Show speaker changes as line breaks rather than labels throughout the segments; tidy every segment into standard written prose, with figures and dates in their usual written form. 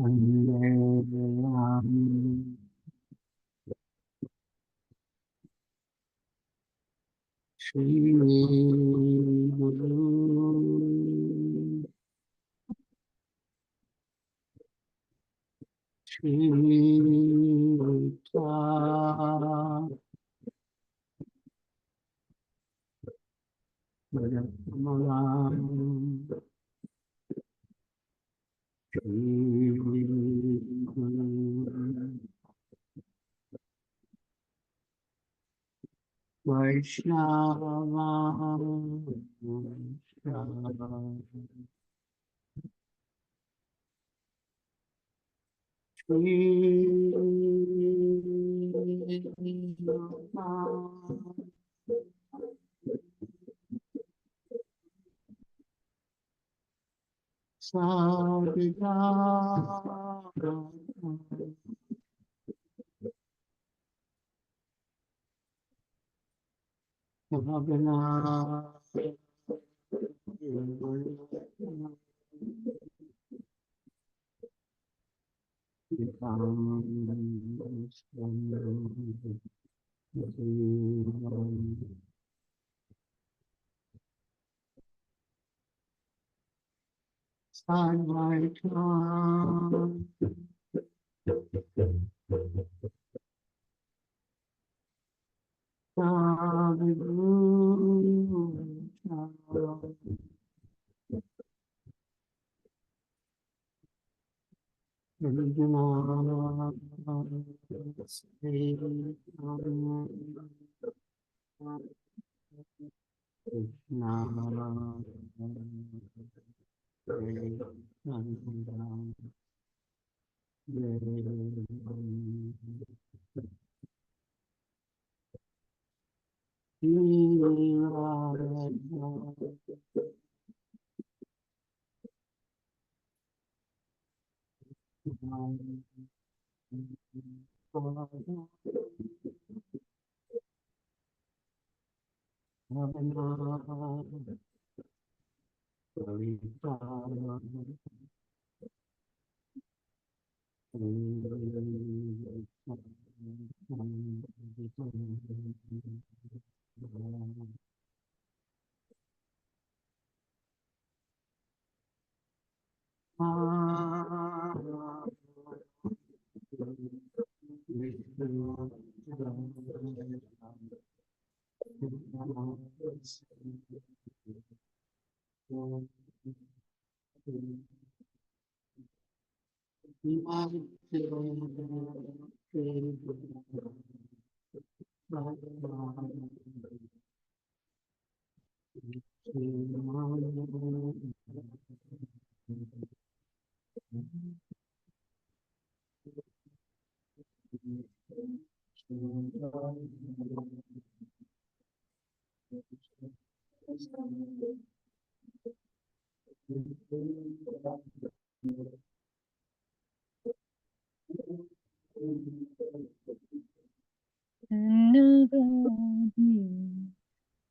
Shri Guru Shri Vaishnava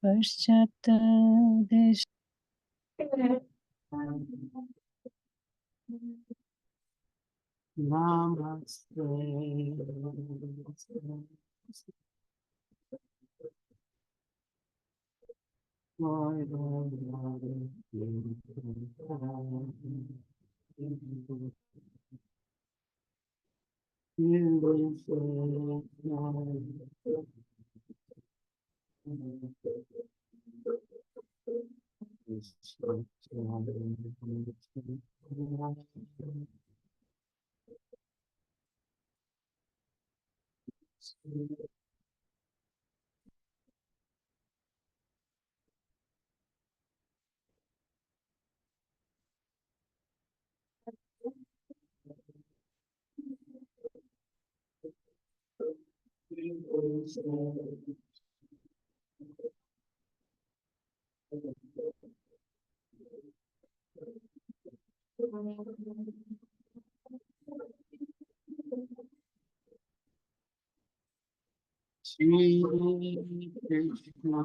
पश्चात् देश
Namaste. Shri Krishna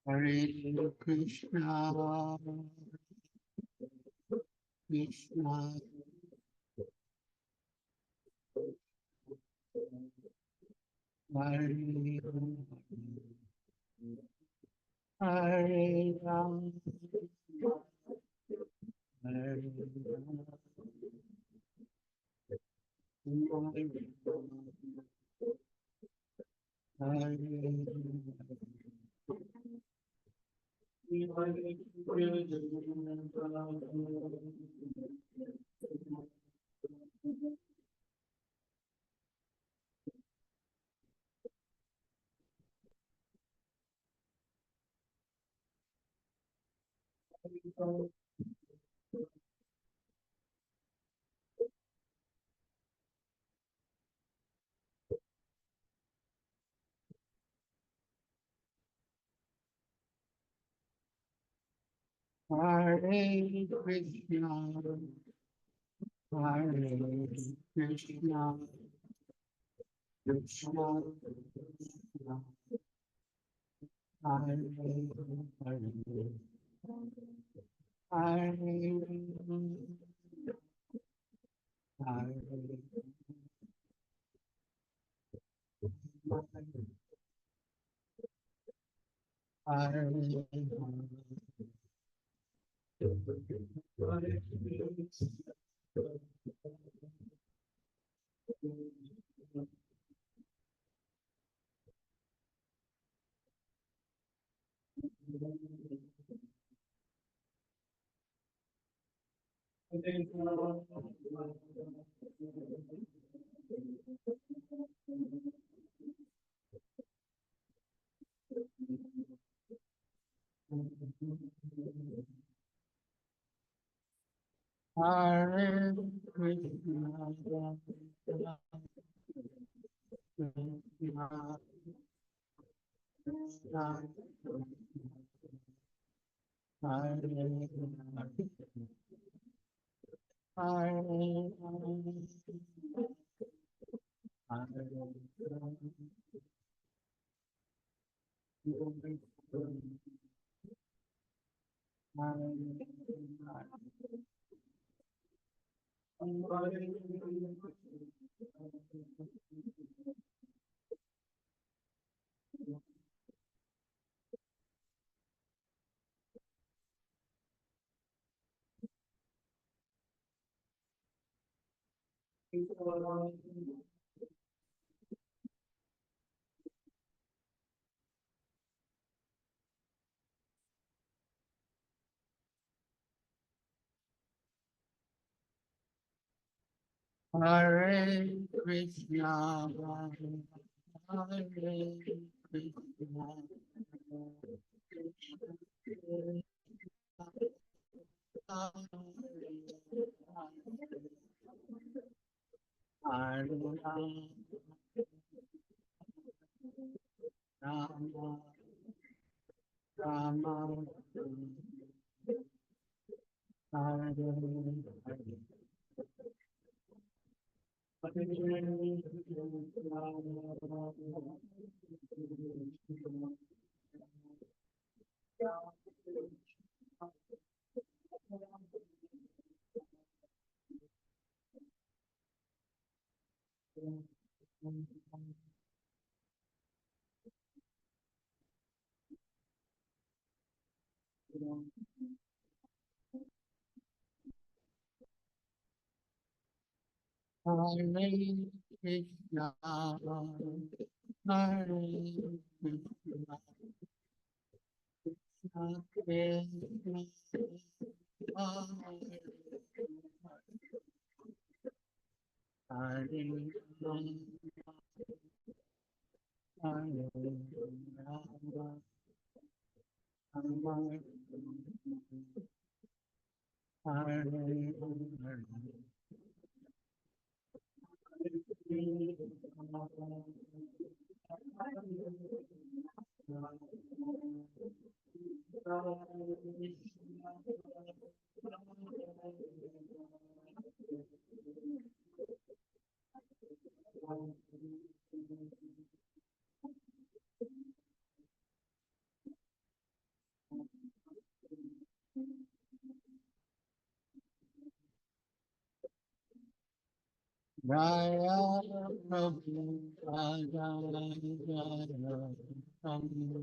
Hare Krishna, Krishna, Hare Hare Ram, Hare Ram, Hare Krishna, Hare Krishna, Krishna, Krishna, Hare Hare, Hare Hare, Hare Hare Krishna, Krishna, Krishna, Hare Hare, Hare Krishna, Hare Krishna, Hare Rama, Rama, Hare Krishna, Hare Krishna, Krishna Hare Rama, Hare Rama, Rama Hare Hare. Jaya Prabhu Jaya Jaya Prabhu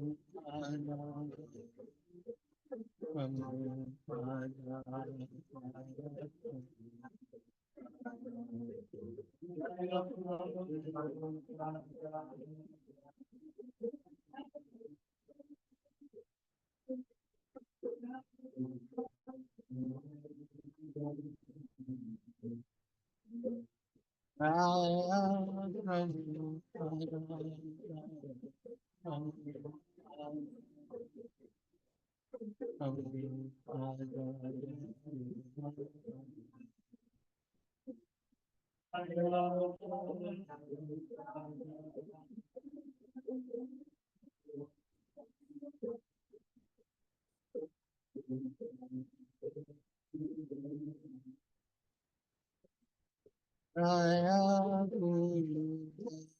Jaya Guru Jaya Guru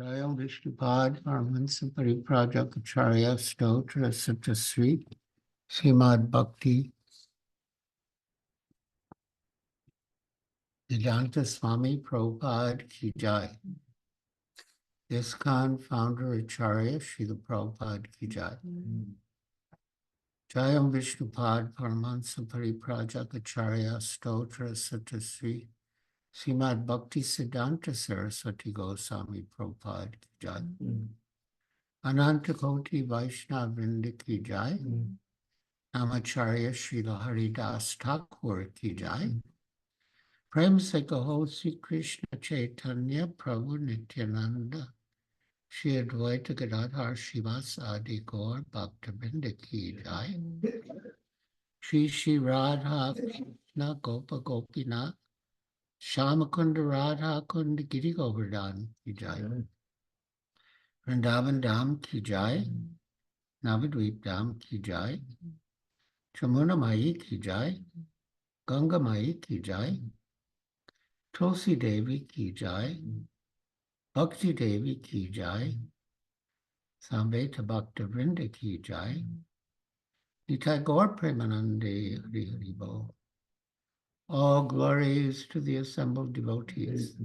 Jayam Vishnupad Paramahansa Pariprajakacharya Stotra Satasri Srimad Bhakti Vedanta Swami Prabhupada Ki Jai. ISKCON founder Acharya Srila Prabhupada Ki Jai. Jayam Vishnupad Paramahansa Pariprajakacharya Stotra Satasri Srimad Bhakti Siddhanta Saraswati Goswami Prabhupada Ki Jai. Ananta Koti Vaishnava Vrinda Ki Jai. Namacharya Srila Haridas Thakur Ki Jai. Prem Se Kaho Sri Krishna Chaitanya Prabhu Nityananda Shri Advaita Gadadhar Shivas Adi Gaur Bhaktivinoda Ki Jai. Shri Shri Radha Krishna Gopa Gopinath Shamakunda Radha Kunda Giri Govardhan Ki Jai. Vrindavan Dham Ki Jai. Navadvip Dham Ki Jai. Chamuna Mai ki jai, Ganga Mai ki jai, Tulsi Devi ki jai, Bhakti Devi ki jai, Samveta Bhakta Vrinda ki jai, Nitai Gaur Premanande Hari Hari Bo. All glories to the assembled devotees.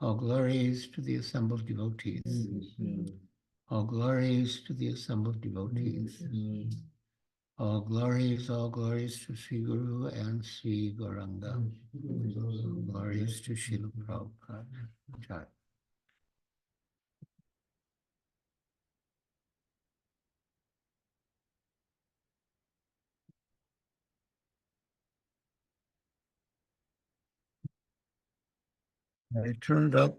All glories to the assembled devotees. All glories to the assembled devotees. All glories to Sri Guru and Sri Gauranga. All glories to Srila Prabhupada. Jai. I turned up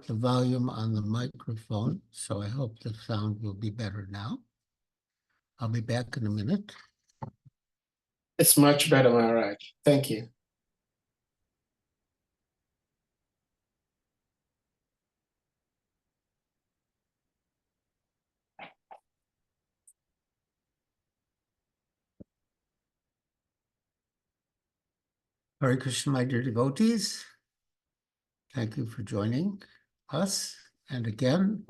the volume on the microphone, so I hope the sound will be better now. I'll be back in a minute.
It's much better, Maharaj. Thank you.
Hare Krishna, my dear devotees. Thank you for joining us. And again,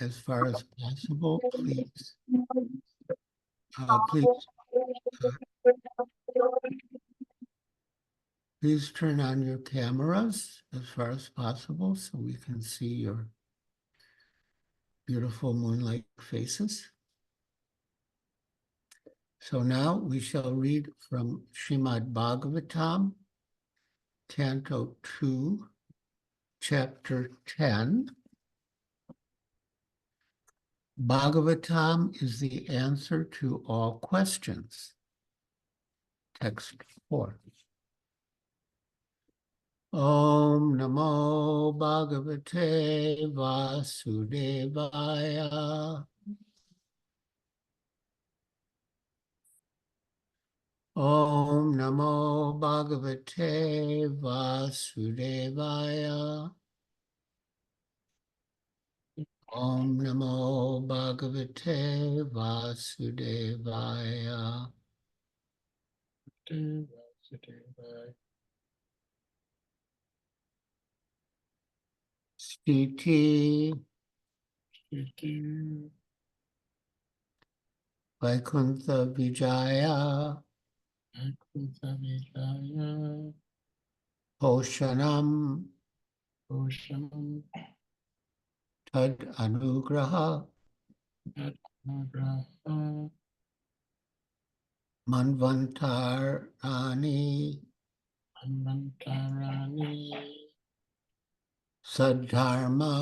as far as possible, please turn on your cameras as far as possible so we can see your beautiful moonlight faces. So now we shall read from Srimad Bhagavatam, Canto 2, Chapter 10. Bhagavatam is the answer to all questions. Text 4. Om Namo Bhagavate Vasudevaya. Om Namo Bhagavate Vasudevaya. Om Namo Bhagavate Vasudevaya. Stiti Vaikuntha Vijaya Poshanam Tad Anugraha Manvantarani Sadharma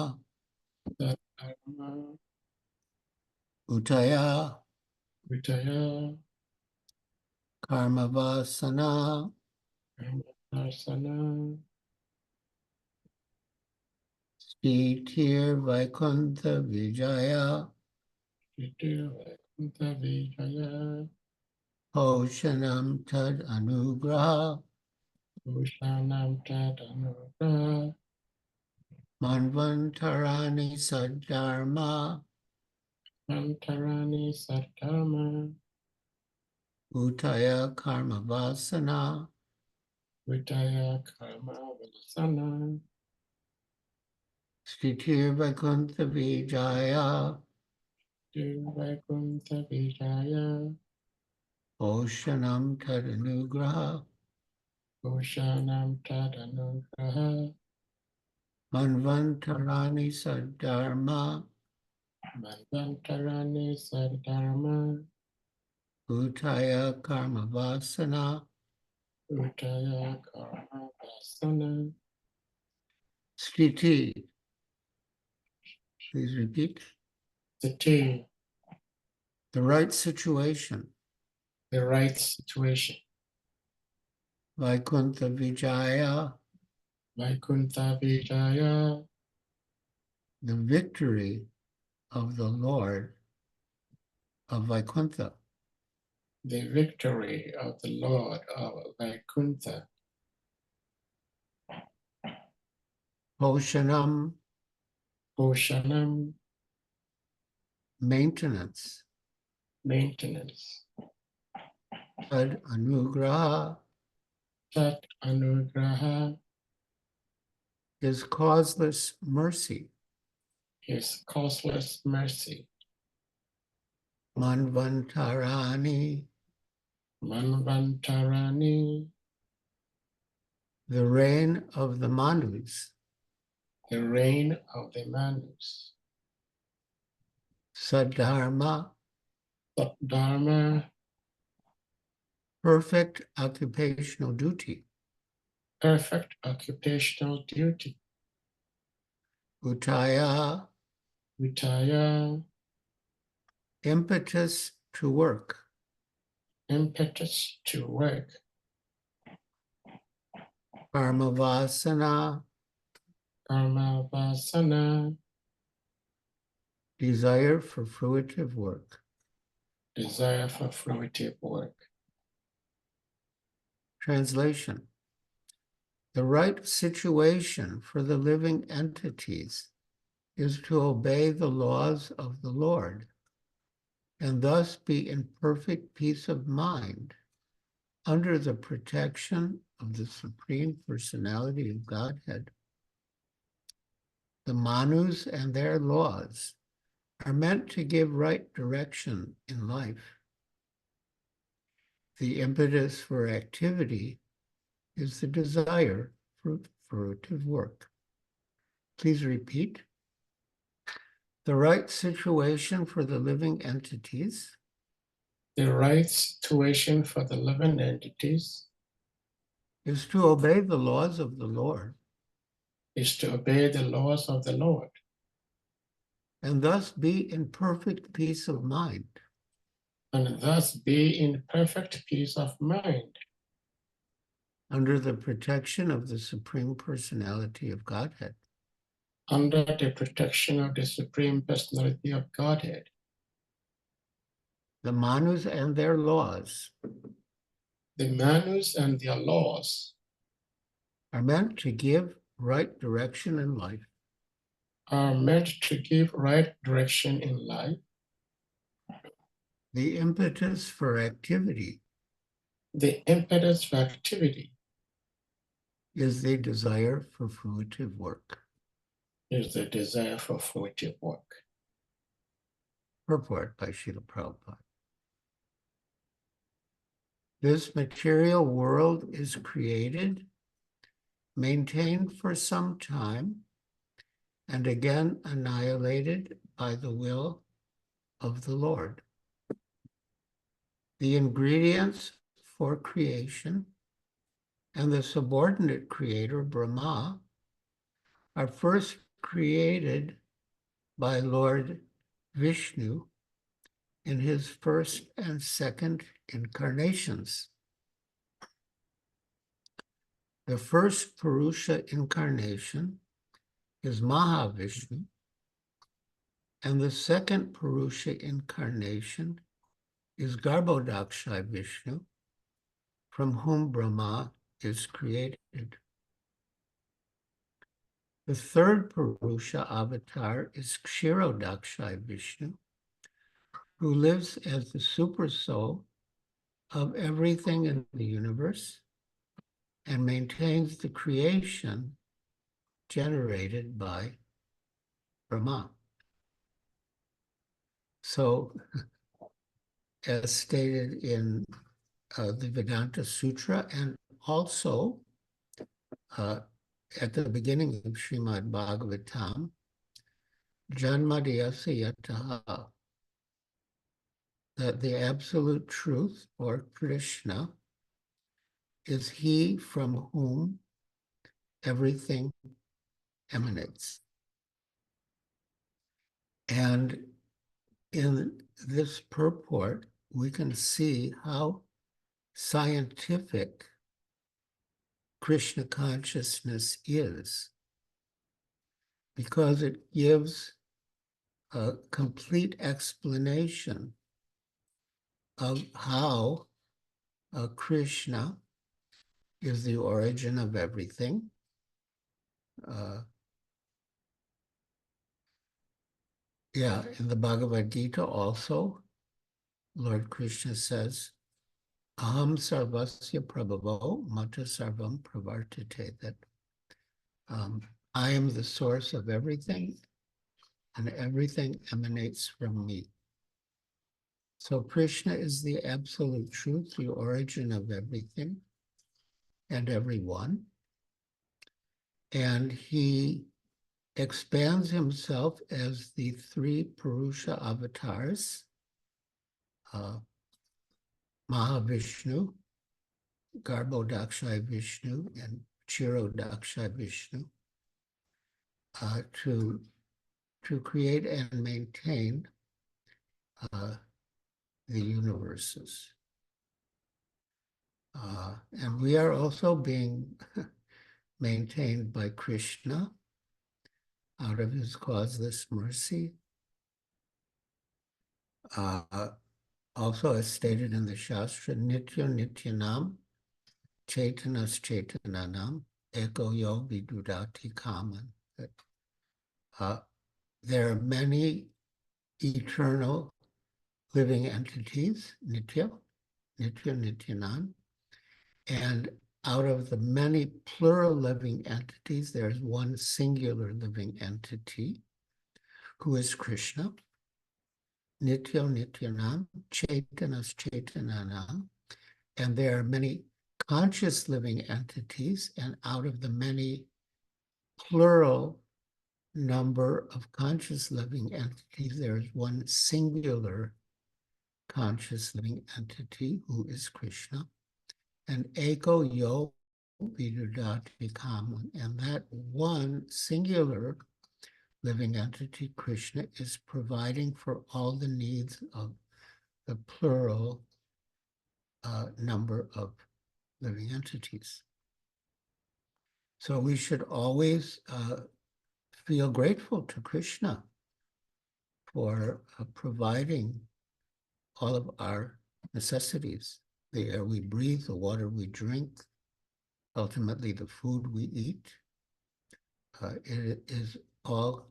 Utaya Karmavasana Stitir Vaikuntha Vijaya Poshanam Tad Anugraha Manvantarani Sadharma Utaya Karmavasana Stitir Vaikuntha Vijaya Poshanam Tad Anugraha Manvantarani Sadharma Utaya Karmavasana Stiti. Please repeat.
The
right situation. Vaikuntha Vijaya. The victory of the Lord of Vaikuntha.
The victory of the Lord of Vaikuntha.
Poshanam maintenance.
Maintenance.
Tad anugraha
Tat anugraha
is causeless mercy.
is causeless mercy.
Manvantarani,
Manvantarani,
the reign of the Manus.
the reign of the Manus.
Sadharma,
Dharma,
perfect occupational duty.
perfect occupational duty.
Utaya,
Vitaya,
impetus to work.
impetus to work.
Karmavasana,
Karmavasana,
desire for fruitive work.
desire for fruitive work.
Translation. The right situation for the living entities is to obey the laws of the Lord and thus be in perfect peace of mind under the protection of the Supreme Personality of Godhead. The Manus and their laws are meant to give right direction in life. The impetus for activity is the desire for fruitive work. Please repeat. The right situation for the living entities
The right situation for the living entities
is to obey the laws of the Lord
is to obey the laws of the Lord
and thus be in perfect peace of mind
and thus be in perfect peace of mind
under the protection of the Supreme Personality of Godhead.
under the protection of the Supreme Personality of Godhead.
The Manus and their laws
The Manus and their laws
are meant to give right direction in life.
are meant to give right direction in life.
The impetus for activity
The impetus for activity
is the desire for fruitive work.
is the desire for fruitive work.
Purport by Srila Prabhupada. This material world is created, maintained for some time, and again annihilated by the will of the Lord. The ingredients for creation and the subordinate creator, Brahma, are first created by Lord Vishnu in his first and second incarnations. The first Purusha incarnation is Mahavishnu, and the second Purusha incarnation is Garbhodaksha Vishnu, from whom Brahma is created. The third Purusha avatar is Kshirodaksha Vishnu, who lives as the supersoul of everything in the universe and maintains the creation generated by Brahma. So, as stated in the Vedanta Sutra and also at the beginning of Srimad Bhagavatam, Janmadhyasya Yataha, that the absolute truth, or Krishna, is he from whom everything emanates. And in this purport, we can see how scientific Krishna consciousness is, because it gives a complete explanation of how Krishna is the origin of everything. Yeah, in the Bhagavad Gita also, Lord Krishna says, Aham sarvasya prabhavo mata sarvam pravartate, that I am the source of everything and everything emanates from me. So Krishna is the absolute truth, the origin of everything and everyone. And he expands himself as the three Purusha avatars, Mahavishnu, Garbhodakshai Vishnu, and Chirodakshai Vishnu, to create and maintain the universes. And we are also being maintained by Krishna out of his causeless mercy. Also, as stated in the Shastra, Nitya Nityanam, Chaitanas Chaitananam, Eko Yo Vidudati Kaman. There are many eternal living entities, Nitya, Nityanam, and out of the many plural living entities, there's one singular living entity, who is Krishna. Nityo Nityanam, Chaitanas Chaitananam, and there are many conscious living entities, and out of the many plural number of conscious living entities, there is one singular conscious living entity, who is Krishna. And Ego Yo Vidudati Kaman, and that one singular living entity, Krishna, is providing for all the needs of the plural number of living entities. So we should always feel grateful to Krishna for providing all of our necessities, the air we breathe, the water we drink, ultimately the food we eat. It is all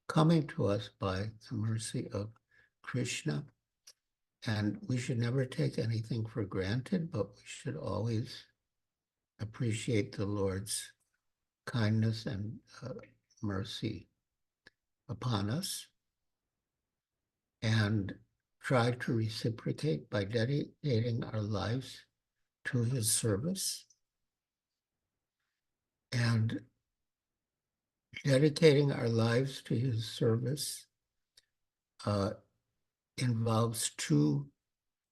coming to us by the mercy of Krishna. And we should never take anything for granted, but we should always appreciate the Lord's kindness and mercy upon us, and try to reciprocate by dedicating our lives to his service. And dedicating our lives to his service involves two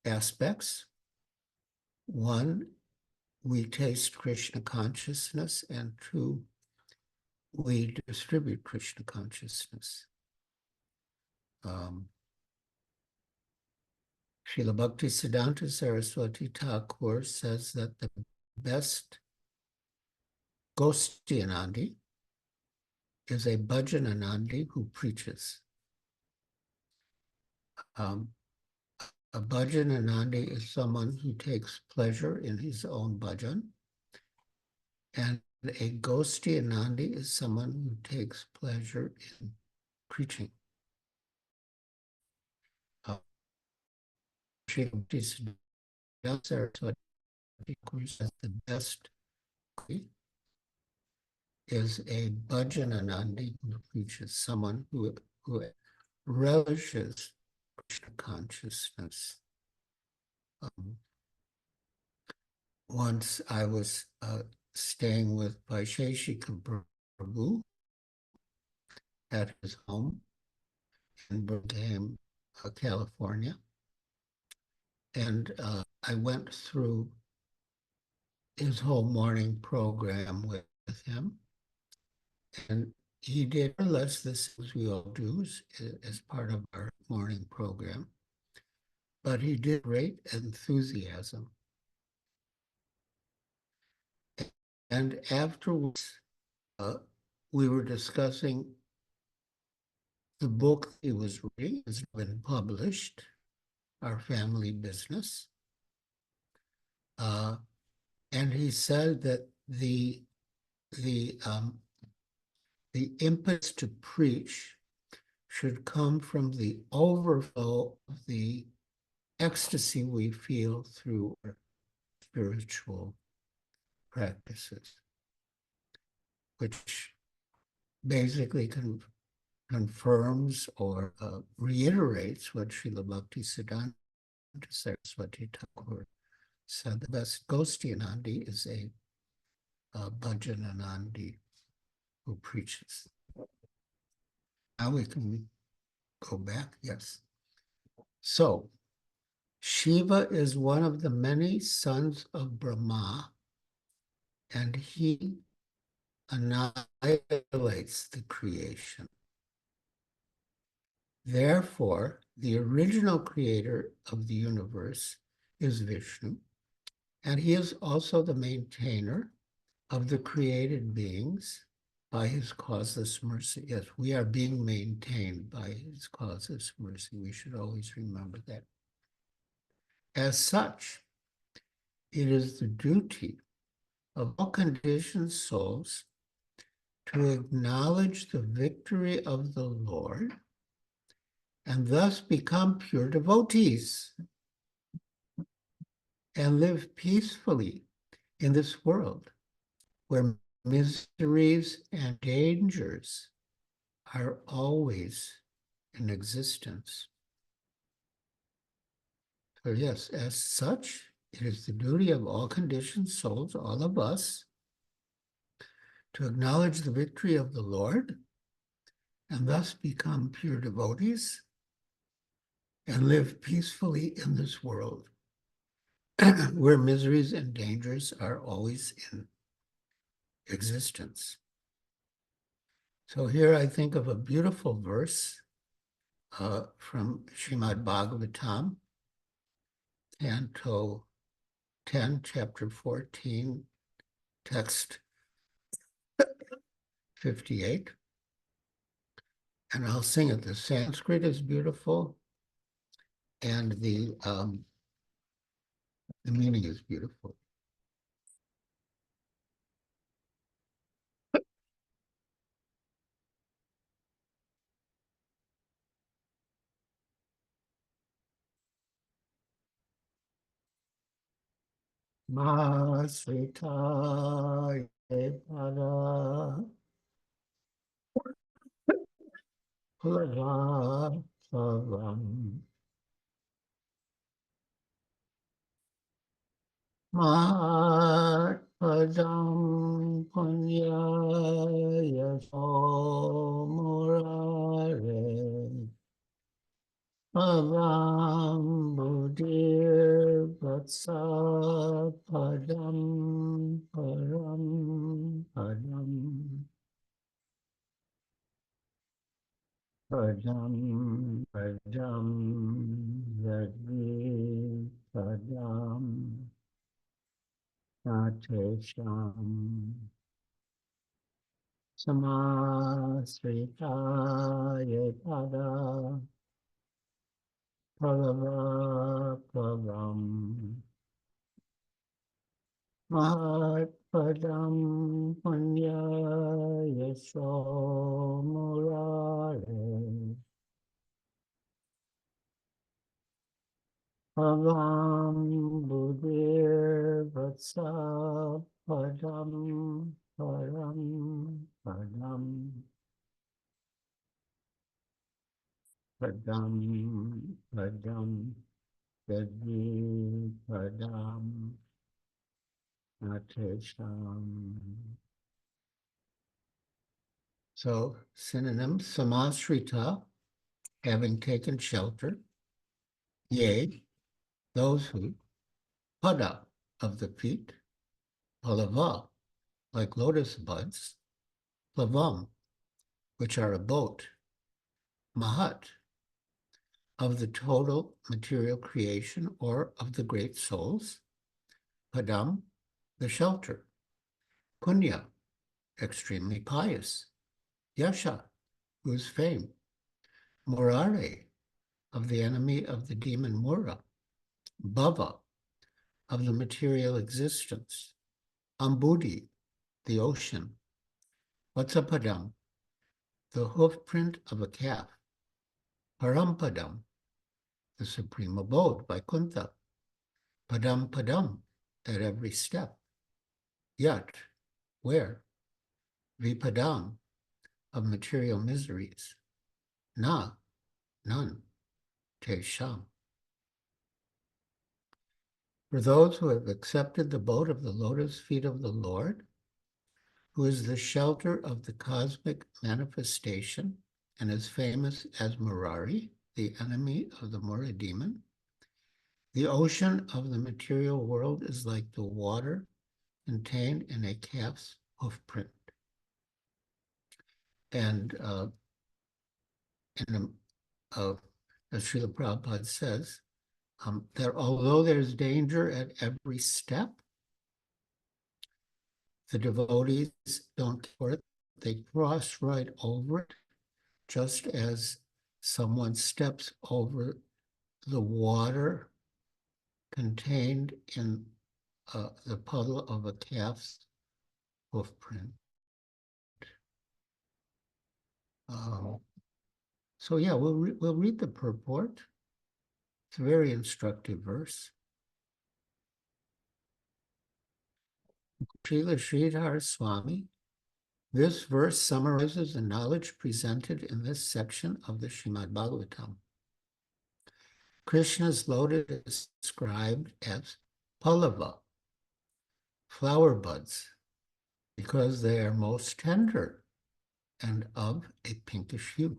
aspects. One, we taste Krishna consciousness, and two, we distribute Krishna consciousness. Srila Bhaktisiddhanta Saraswati Thakur says that the best Gostianandi is a Bhajananandi who preaches. A Bhajananandi is someone who takes pleasure in his own bhajan, and a Gostianandi is someone who takes pleasure in preaching. Srila Bhaktisiddhanta Saraswati Thakur says the best is a Bhajananandi who preaches, someone who relishes Krishna consciousness. Once I was staying with Vaisheshika Prabhu at his home in Birmingham, California, and I went through his whole morning program with him, and he did more or less this as we all do as part of our morning program, but he did great enthusiasm. And afterwards, we were discussing the book he was reading. Has been published, Our Family Business. And he said that the impetus to preach should come from the overflow of the ecstasy we feel through our spiritual practices, which basically confirms or reiterates what Srila Bhaktisiddhanta Saraswati Thakur said. The best Gosti Anandi is a Bhajan Anandi who preaches. Now we can go back, yes. So, Shiva is one of the many sons of Brahma, and he annihilates the creation. Therefore, the original creator of the universe is Vishnu, and he is also the maintainer of the created beings by his causeless mercy. Yes, we are being maintained by his causeless mercy. We should always remember that. As such, it is the duty of all conditioned souls to acknowledge the victory of the Lord and thus become pure devotees and live peacefully in this world where miseries and dangers are always in existence. So yes, as such, it is the duty of all conditioned souls, all of us, to acknowledge the victory of the Lord and thus become pure devotees and live peacefully in this world where miseries and dangers are always in existence. So here I think of a beautiful verse from Srimad Bhagavatam, Canto 10, Chapter 14, text 58. And I'll sing it. The Sanskrit is beautiful, and the meaning is beautiful. Masrita pada pulava savam mat padam punyaya murare avam buddhir vatsa padam param padam padam padam yadvi padam natesham samasritaya pada palava pavam mahat padam punyaya murare avam buddhir vatsa padam param padam padam padam yadvi padam natesham. So synonyms: samashrita, having taken shelter; yea, those who; pada, of the feet; palava, like lotus buds; plavam, which are a boat; mahat, of the total material creation or of the great souls; padam, the shelter; punya, extremely pious; yasha, whose fame; murare, of the enemy of the demon Mura; bhava, of the material existence; ambudhi, the ocean; vatsapadam, the hoof print of a calf; Parampadam, the supreme abode, Vaikuntha. Padam padam, at every step. Yet, where? Vipadam, of material miseries. Na, none. Tesham. For those who have accepted the abode of the lotus feet of the Lord, who is the shelter of the cosmic manifestation and is famous as Murari, the enemy of the Mura demon, the ocean of the material world is like the water contained in a calf's hoofprint. And as Srila Prabhupada says, that although there's danger at every step, the devotees don't care. They cross right over it, just as someone steps over the water contained in the puddle of a calf's hoofprint. So yeah, we'll read the purport. It's a very instructive verse. Srila Sridhar Swami, this verse summarizes the knowledge presented in this section of the Srimad Bhagavatam. Krishna's lotus is described as pallava, flower buds, because they are most tender and of a pinkish hue.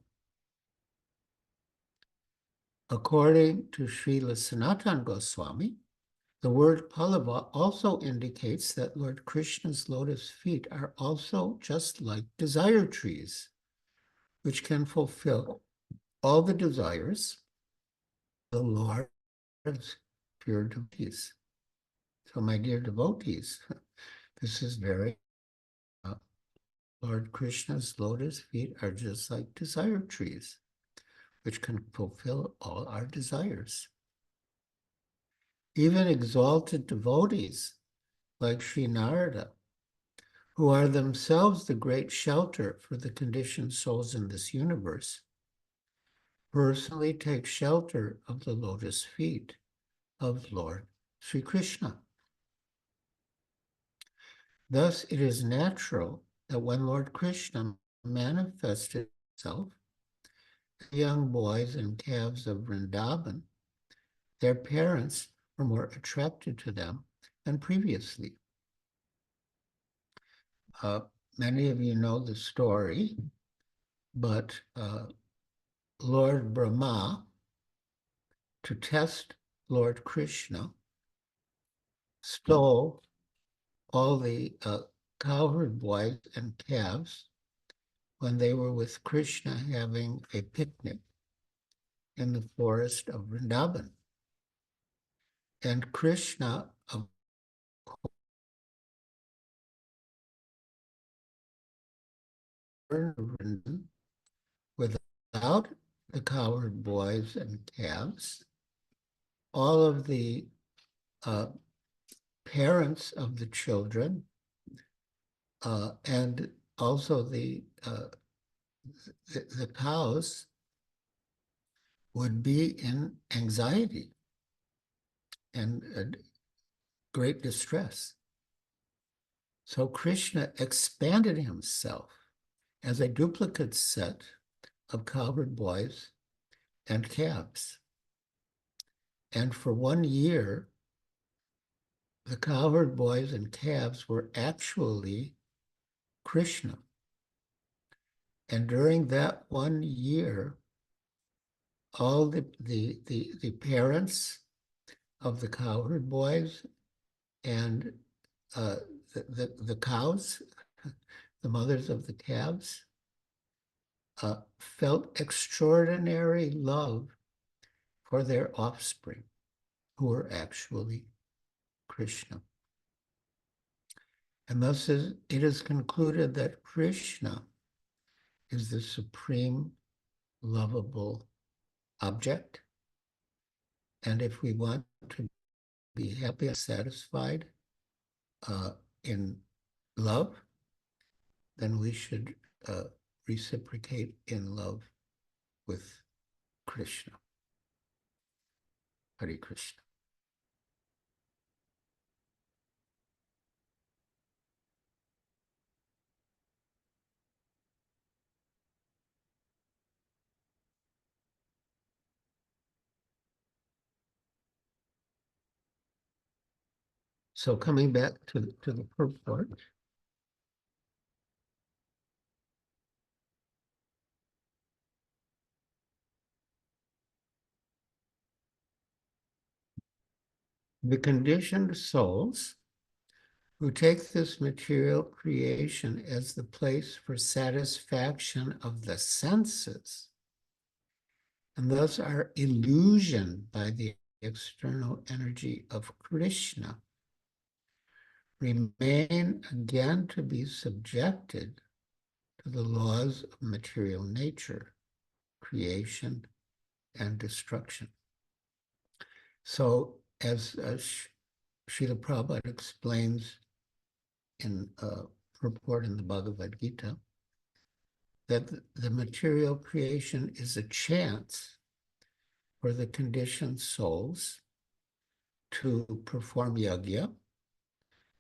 According to Srila Sanatana Goswami, the word pallava also indicates that Lord Krishna's lotus feet are also just like desire trees, which can fulfill all the desires of the Lord's pure devotees. So my dear devotees, this is very, Lord Krishna's lotus feet are just like desire trees, which can fulfill all our desires. Even exalted devotees like Sri Narada, who are themselves the great shelter for the conditioned souls in this universe, personally take shelter of the lotus feet of Lord Sri Krishna. Thus, it is natural that when Lord Krishna manifested himself, the young boys and calves of Vrindavan, their parents were more attracted to them than previously. Many of you know the story, but Lord Brahma, to test Lord Krishna, stole all the cowherd boys and calves when they were with Krishna having a picnic in the forest of Vrindavan. And Krishna, of Vrindavan, without the cowherd boys and calves, all of the parents of the children and also the cows would be in anxiety and great distress. So Krishna expanded himself as a duplicate set of cowherd boys and calves. And for 1 year, the cowherd boys and calves were actually Krishna. And during that 1 year, all the parents of the cowherd boys and the cows, the mothers of the calves, felt extraordinary love for their offspring, who were actually Krishna. And thus it is concluded that Krishna is the supreme lovable object. And if we want to be happy and satisfied in love, then we should reciprocate in love with Krishna. Hare Krishna. So coming back to the purport. The conditioned souls who take this material creation as the place for satisfaction of the senses, and thus are illusioned by the external energy of Krishna, remain again to be subjected to the laws of material nature, creation and destruction. So as Srila Prabhupada explains in a purport in the Bhagavad Gita, that the material creation is a chance for the conditioned souls to perform yajna,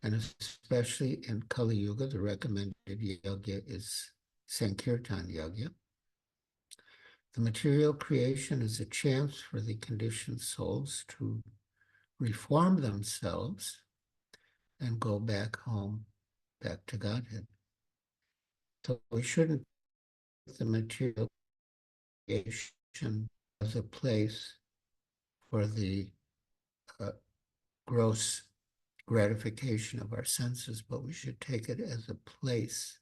and especially in Kali Yuga, the recommended yajna is Sankirtan yajna. The material creation is a chance for the conditioned souls to reform themselves and go back home, back to Godhead. So we shouldn't take the material creation as a place for the gross gratification of our senses, but we should take it as a place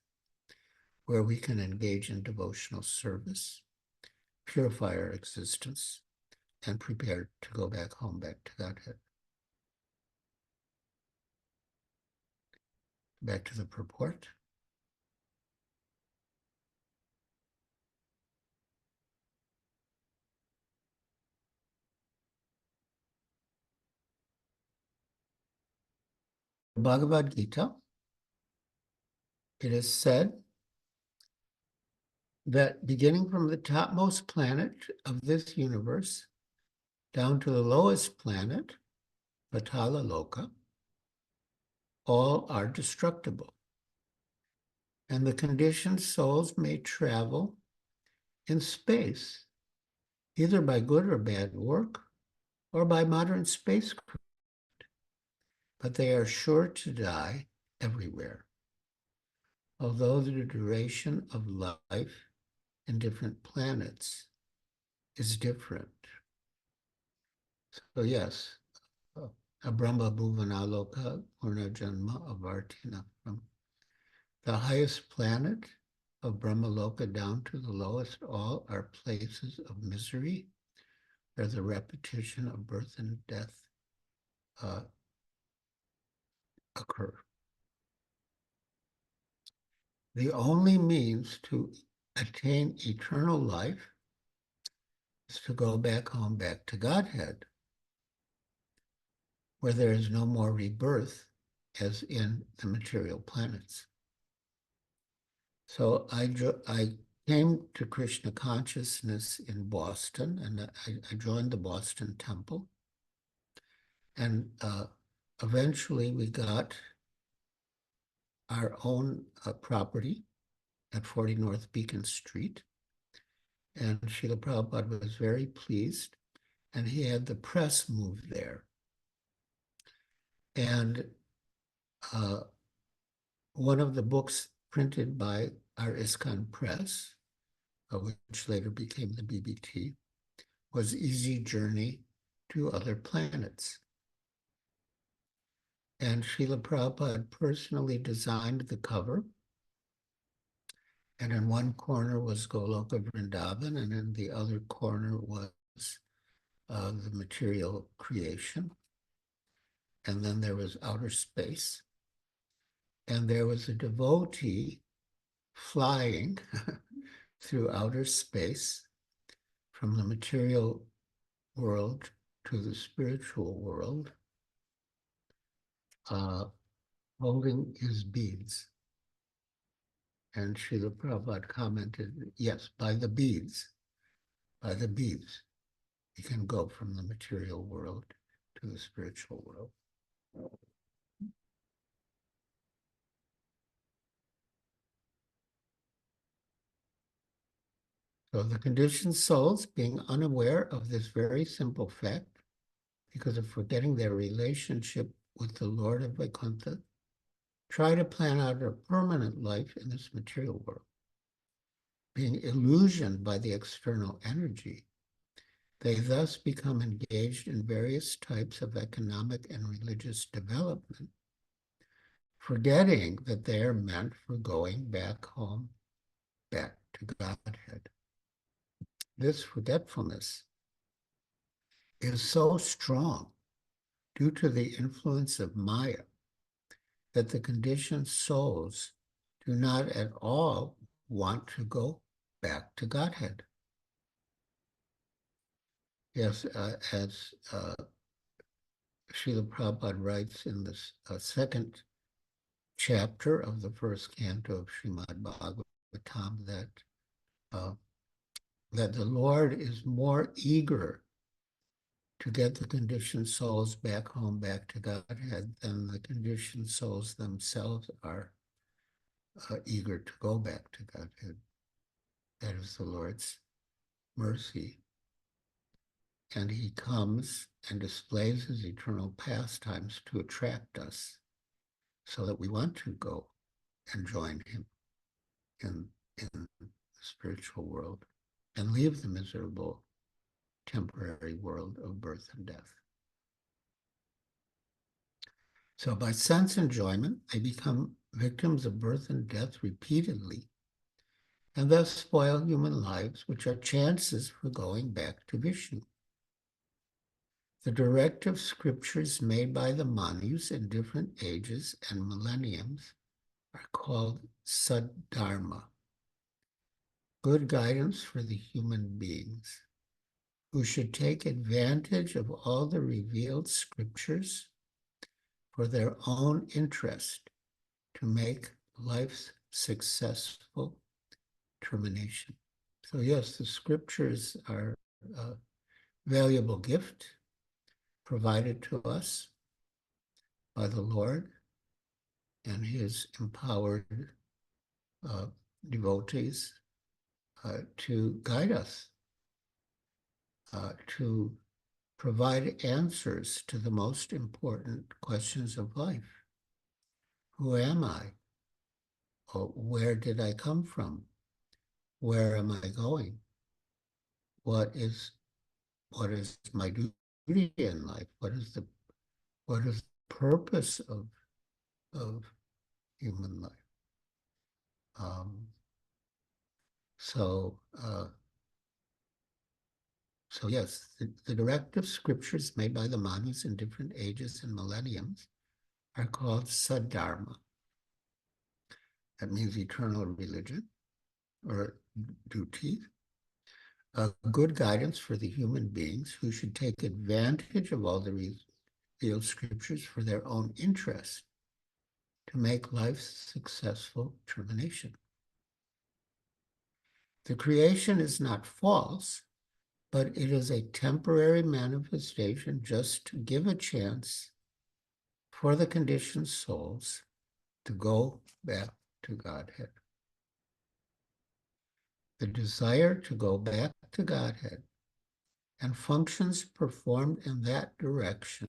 where we can engage in devotional service, purify our existence, and prepare to go back home, back to Godhead. Back to the purport. Bhagavad Gita, it is said that beginning from the topmost planet of this universe down to the lowest planet, Patala Loka, all are destructible. And the conditioned souls may travel in space, either by good or bad work, or by modern spacecraft, but they are sure to die everywhere. Although the duration of life in different planets is different. So yes, a Brahma Bhuvanaloka Purna Janma Avartina, from the highest planet of Brahmaloka down to the lowest, all are places of misery, where the repetition of birth and death occur. The only means to attain eternal life is to go back home, back to Godhead, where there is no more rebirth as in the material planets. So I came to Krishna consciousness in Boston, and I joined the Boston Temple. And eventually we got our own property at 40 North Beacon Street. And Srila Prabhupada was very pleased, and he had the press move there. And one of the books printed by our ISKCON Press, which later became the BBT, was Easy Journey to Other Planets. And Srila Prabhupada personally designed the cover. And in one corner was Goloka Vrindavan, and in the other corner was the material creation. And then there was outer space. And there was a devotee flying through outer space from the material world to the spiritual world, holding his beads. And Srila Prabhupada commented, yes, by the beads. by the beads. You can go from the material world to the spiritual world. So the conditioned souls, being unaware of this very simple fact, because of forgetting their relationship with the Lord of Vaikuntha, try to plan out a permanent life in this material world. Being illusioned by the external energy, they thus become engaged in various types of economic and religious development, forgetting that they are meant for going back home, back to Godhead. This forgetfulness is so strong due to the influence of Maya that the conditioned souls do not at all want to go back to Godhead. Yes, as Srila Prabhupada writes in the second chapter of the first canto of Srimad Bhagavatam, that the Lord is more eager to get the conditioned souls back home, back to Godhead, than the conditioned souls themselves are eager to go back to Godhead. That is the Lord's mercy. And he comes and displays his eternal pastimes to attract us so that we want to go and join him in the spiritual world and leave the miserable temporary world of birth and death. So by sense enjoyment, they become victims of birth and death repeatedly, and thus spoil human lives, which are chances for going back to Vishnu. The directive scriptures made by the Manus in different ages and millenniums are called Saddharma, good guidance for the human beings, who should take advantage of all the revealed scriptures for their own interest to make life's successful termination. So yes, the scriptures are a valuable gift provided to us by the Lord and his empowered devotees to guide us, to provide answers to the most important questions of life. Who am I? Or where did I come from? Where am I going? What is my duty in life? What is the purpose of human life? So yes, the directive scriptures made by the Manus in different ages and millenniums are called Saddharma. That means eternal religion or duty, a good guidance for the human beings who should take advantage of all the revealed scriptures for their own interest to make life's successful termination. The creation is not false, but it is a temporary manifestation just to give a chance for the conditioned souls to go back to Godhead. The desire to go back to Godhead and functions performed in that direction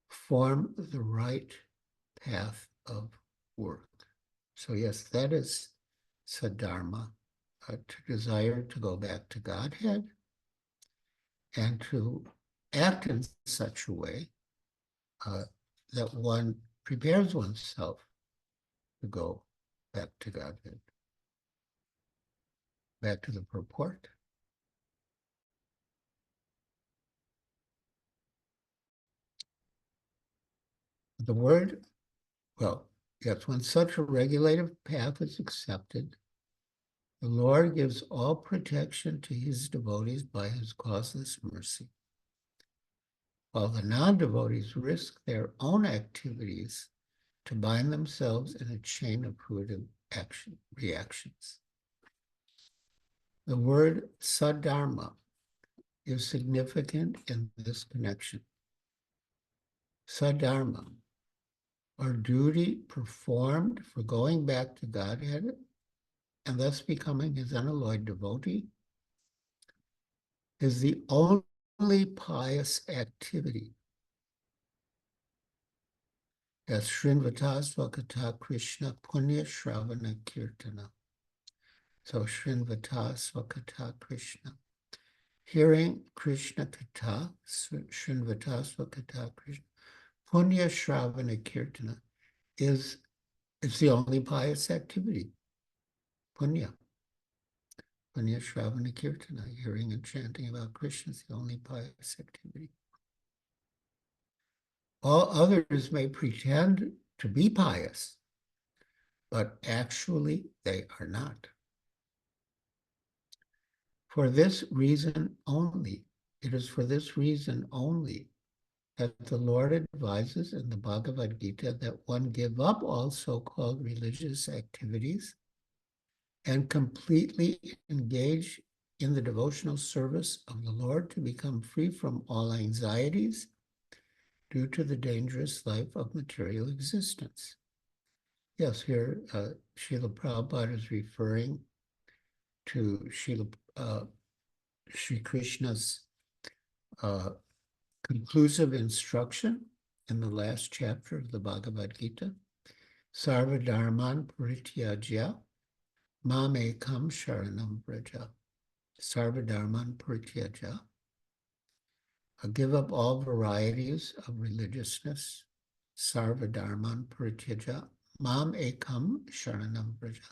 form the right path of work. So yes, that is Saddharma, to desire to go back to Godhead and to act in such a way that one prepares oneself to go back to Godhead. Back to the purport. The word, well, yes, when such a regulative path is accepted, the Lord gives all protection to his devotees by his causeless mercy, while the non-devotees risk their own activities to bind themselves in a chain of fruitive reactions. The word sadharma is significant in this connection. Sadharma, or duty performed for going back to Godhead and thus becoming his unalloyed devotee, is the only pious activity. As Srinvatasvakata Krishna Punya Shravana Kirtana. So Srinvatasvakata Krishna. Hearing Krishna Katha, Srinvatasvakata Krishna, Punya Shravana Kirtana is the only pious activity. Punya. Punya Shravana Kirtana, hearing and chanting about Krishna is the only pious activity. All others may pretend to be pious, but actually they are not. For this reason only, it is for this reason only that the Lord advises in the Bhagavad Gita that one give up all so-called religious activities and completely engage in the devotional service of the Lord to become free from all anxieties due to the dangerous life of material existence. Yes, here Srila Prabhupada is referring to Sri Krishna's conclusive instruction in the last chapter of the Bhagavad Gita. Sarva dharman parityajya mam ekam sharanam vraja. Sarva dharman parityajya. Give up all varieties of religiousness. Sarva dharman parityajya mam ekam sharanam vraja.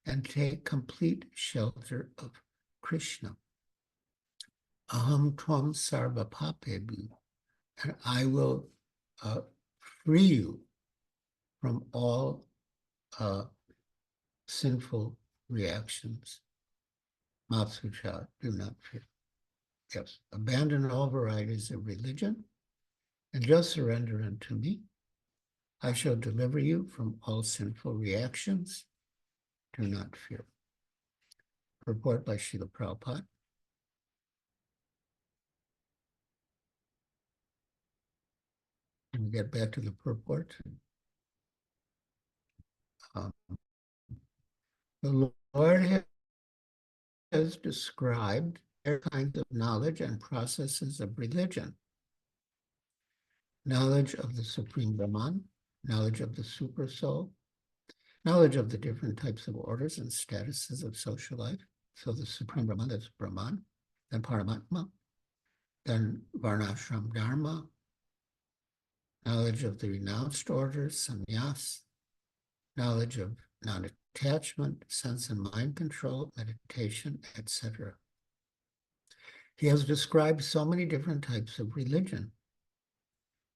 And take complete shelter of Krishna. Aham tvam sarva papebu. And I will free you from all sinful reactions. Matsucha, do not fear. Yes, abandon all varieties of religion and just surrender unto me. I shall deliver you from all sinful reactions. Do not fear. Purport by Srila Prabhupada. And we get back to the purport. The Lord has described their kinds of knowledge and processes of religion. Knowledge of the Supreme Brahman, knowledge of the Super Soul, knowledge of the different types of orders and statuses of social life. So the Supreme Brahman, that's Brahman, then Paramatma, then Varnashram Dharma, knowledge of the renounced orders, sannyas, knowledge of non-attachment, sense and mind control, meditation, etc. He has described so many different types of religion.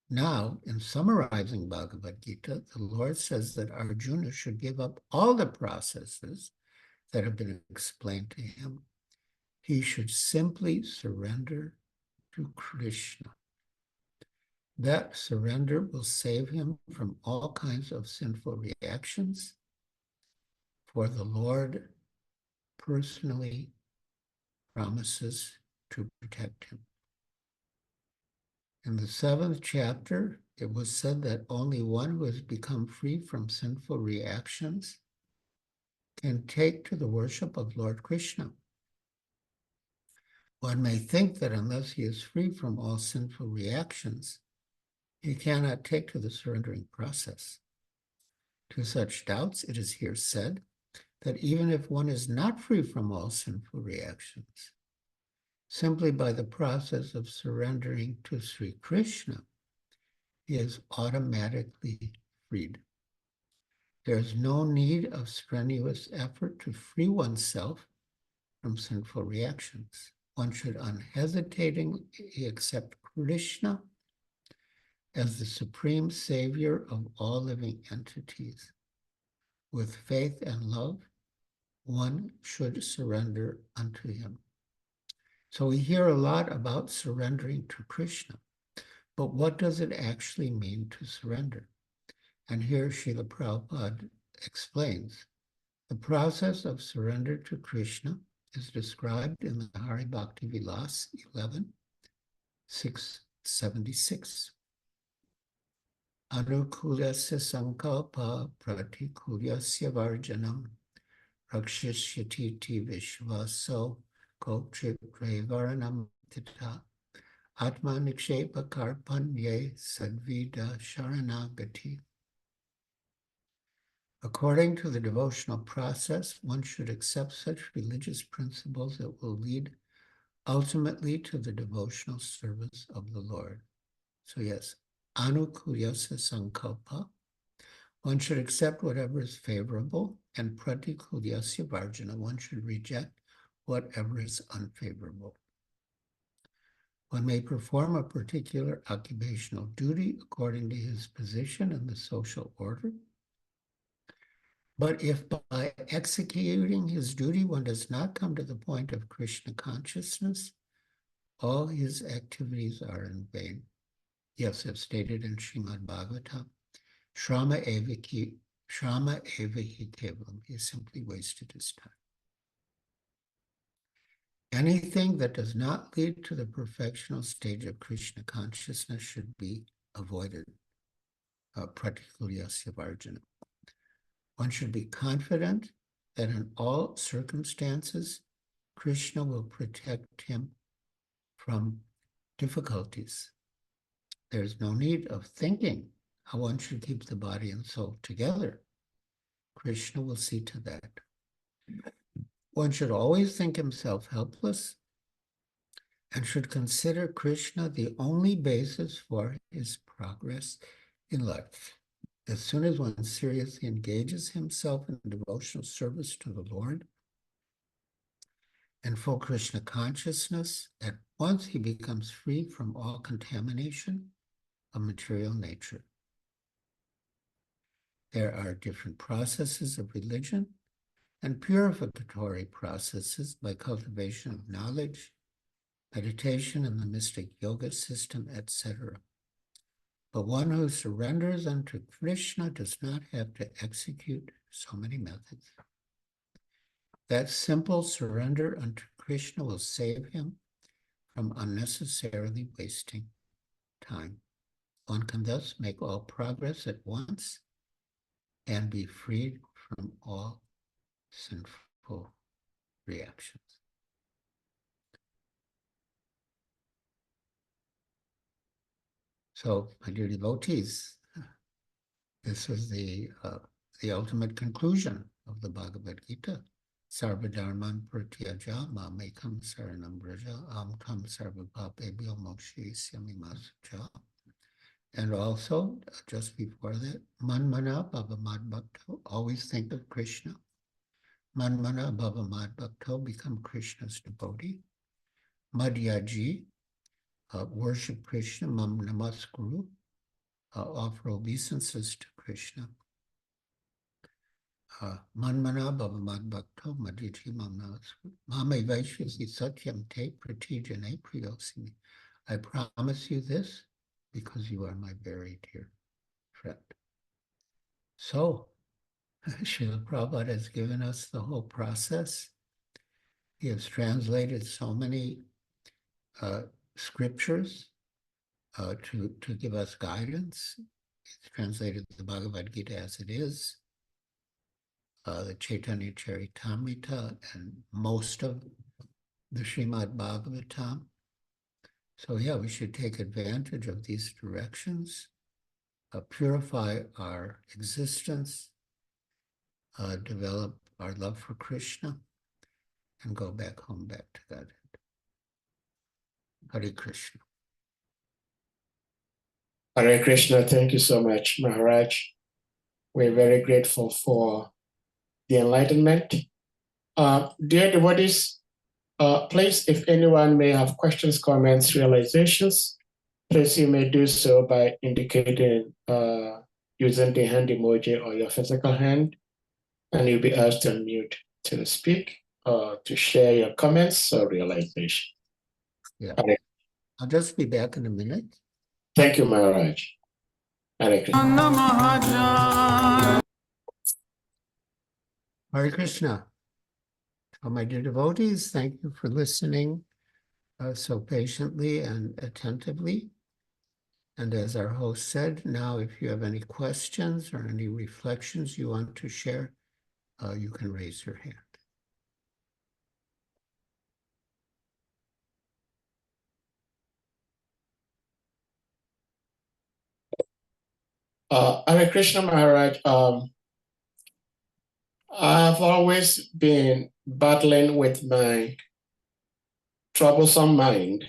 Now, in summarizing Bhagavad Gita, the Lord says that Arjuna should give up all the processes that have been explained to him. He should simply surrender to Krishna. That surrender will save him from all kinds of sinful reactions, for the Lord personally promises to protect him. In the 7th chapter, it was said that only one who has become free from sinful reactions can take to the worship of Lord Krishna. One may think that unless he is free from all sinful reactions, he cannot take to the surrendering process. To such doubts, it is here said that even if one is not free from all sinful reactions, simply by the process of surrendering to Sri Krishna, he is automatically freed. There is no need of strenuous effort to free oneself from sinful reactions. One should unhesitatingly accept Krishna as the supreme savior of all living entities. With faith and love, one should surrender unto him. So we hear a lot about surrendering to Krishna, but what does it actually mean to surrender? And here Srila Prabhupada explains, the process of surrender to Krishna is described in the Hari Bhakti Vilas 11:676. Anukulyasya sankalpa pratikulyasya varjanam rakshishyatiti vishvaso kochitrevaranam tita atma nikshepa karpanye sadvida sharanagati. According to the devotional process, one should accept such religious principles that will lead ultimately to the devotional service of the Lord. So yes, anukulyasya sankalpa, one should accept whatever is favorable, and pratikulyasya varjana, one should reject whatever is unfavorable. One may perform a particular occupational duty according to his position in the social order. But if by executing his duty one does not come to the point of Krishna consciousness, all his activities are in vain. Yes, as stated in Srimad Bhagavatam, Shrama evaki kevalam, he simply wasted his time. Anything that does not lead to the perfectional stage of Krishna consciousness should be avoided, pratikulyasya varjana. One should be confident that in all circumstances, Krishna will protect him from difficulties. There's no need of thinking how one should keep the body and soul together. Krishna will see to that. One should always think himself helpless and should consider Krishna the only basis for his progress in life. As soon as one seriously engages himself in devotional service to the Lord and full Krishna consciousness, at once he becomes free from all contamination of material nature. There are different processes of religion and purificatory processes by cultivation of knowledge, meditation, and the mystic yoga system, etc. But one who surrenders unto Krishna does not have to execute so many methods. That simple surrender unto Krishna will save him from unnecessarily wasting time. One can thus make all progress at once and be freed from all sinful reactions. So, my dear devotees, this is the ultimate conclusion of the Bhagavad Gita. Sarva dharman pratyaja mamekam saranam braja tam sarva papebhyo mokshayishyami masucha. And also, just before that, manmana bhava madbhakto, always think of Krishna. Manmana bhava madbhakto, become Krishna's devotee. Madhyaji, worship Krishna. Mam namaskuru, offer obeisances to Krishna. Manmana bhava madbhakto madhyaji mam namaskuru. Mame vaishyasi satyam te pratijane priyosimi. I promise you this because you are my very dear friend. So, Srila Prabhupada has given us the whole process. He has translated so many scriptures to give us guidance. He's translated the Bhagavad Gita as it is, the Chaitanya Charitamrita, and most of the Srimad Bhagavatam. So yeah, we should take advantage of these directions, purify our existence, develop our love for Krishna, and go back home, back to Godhead. Hare Krishna.
Hare Krishna, thank you so much, Maharaj. We're very grateful for the enlightenment. Dear devotees, please, if anyone may have questions, comments, realizations, please you may do so by indicating using the hand emoji or your physical hand, and you'll be asked to unmute to speak or to share your comments or realization.
Yeah.
Hare.
I'll just be back in a minute.
Thank you, Maharaj. Hare Krishna.
Hare Krishna. So my dear devotees, thank you for listening so patiently and attentively. And as our host said, now if you have any questions or any reflections you want to share, you can raise your hand.
Hare Krishna Maharaj, I've always been battling with my troublesome mind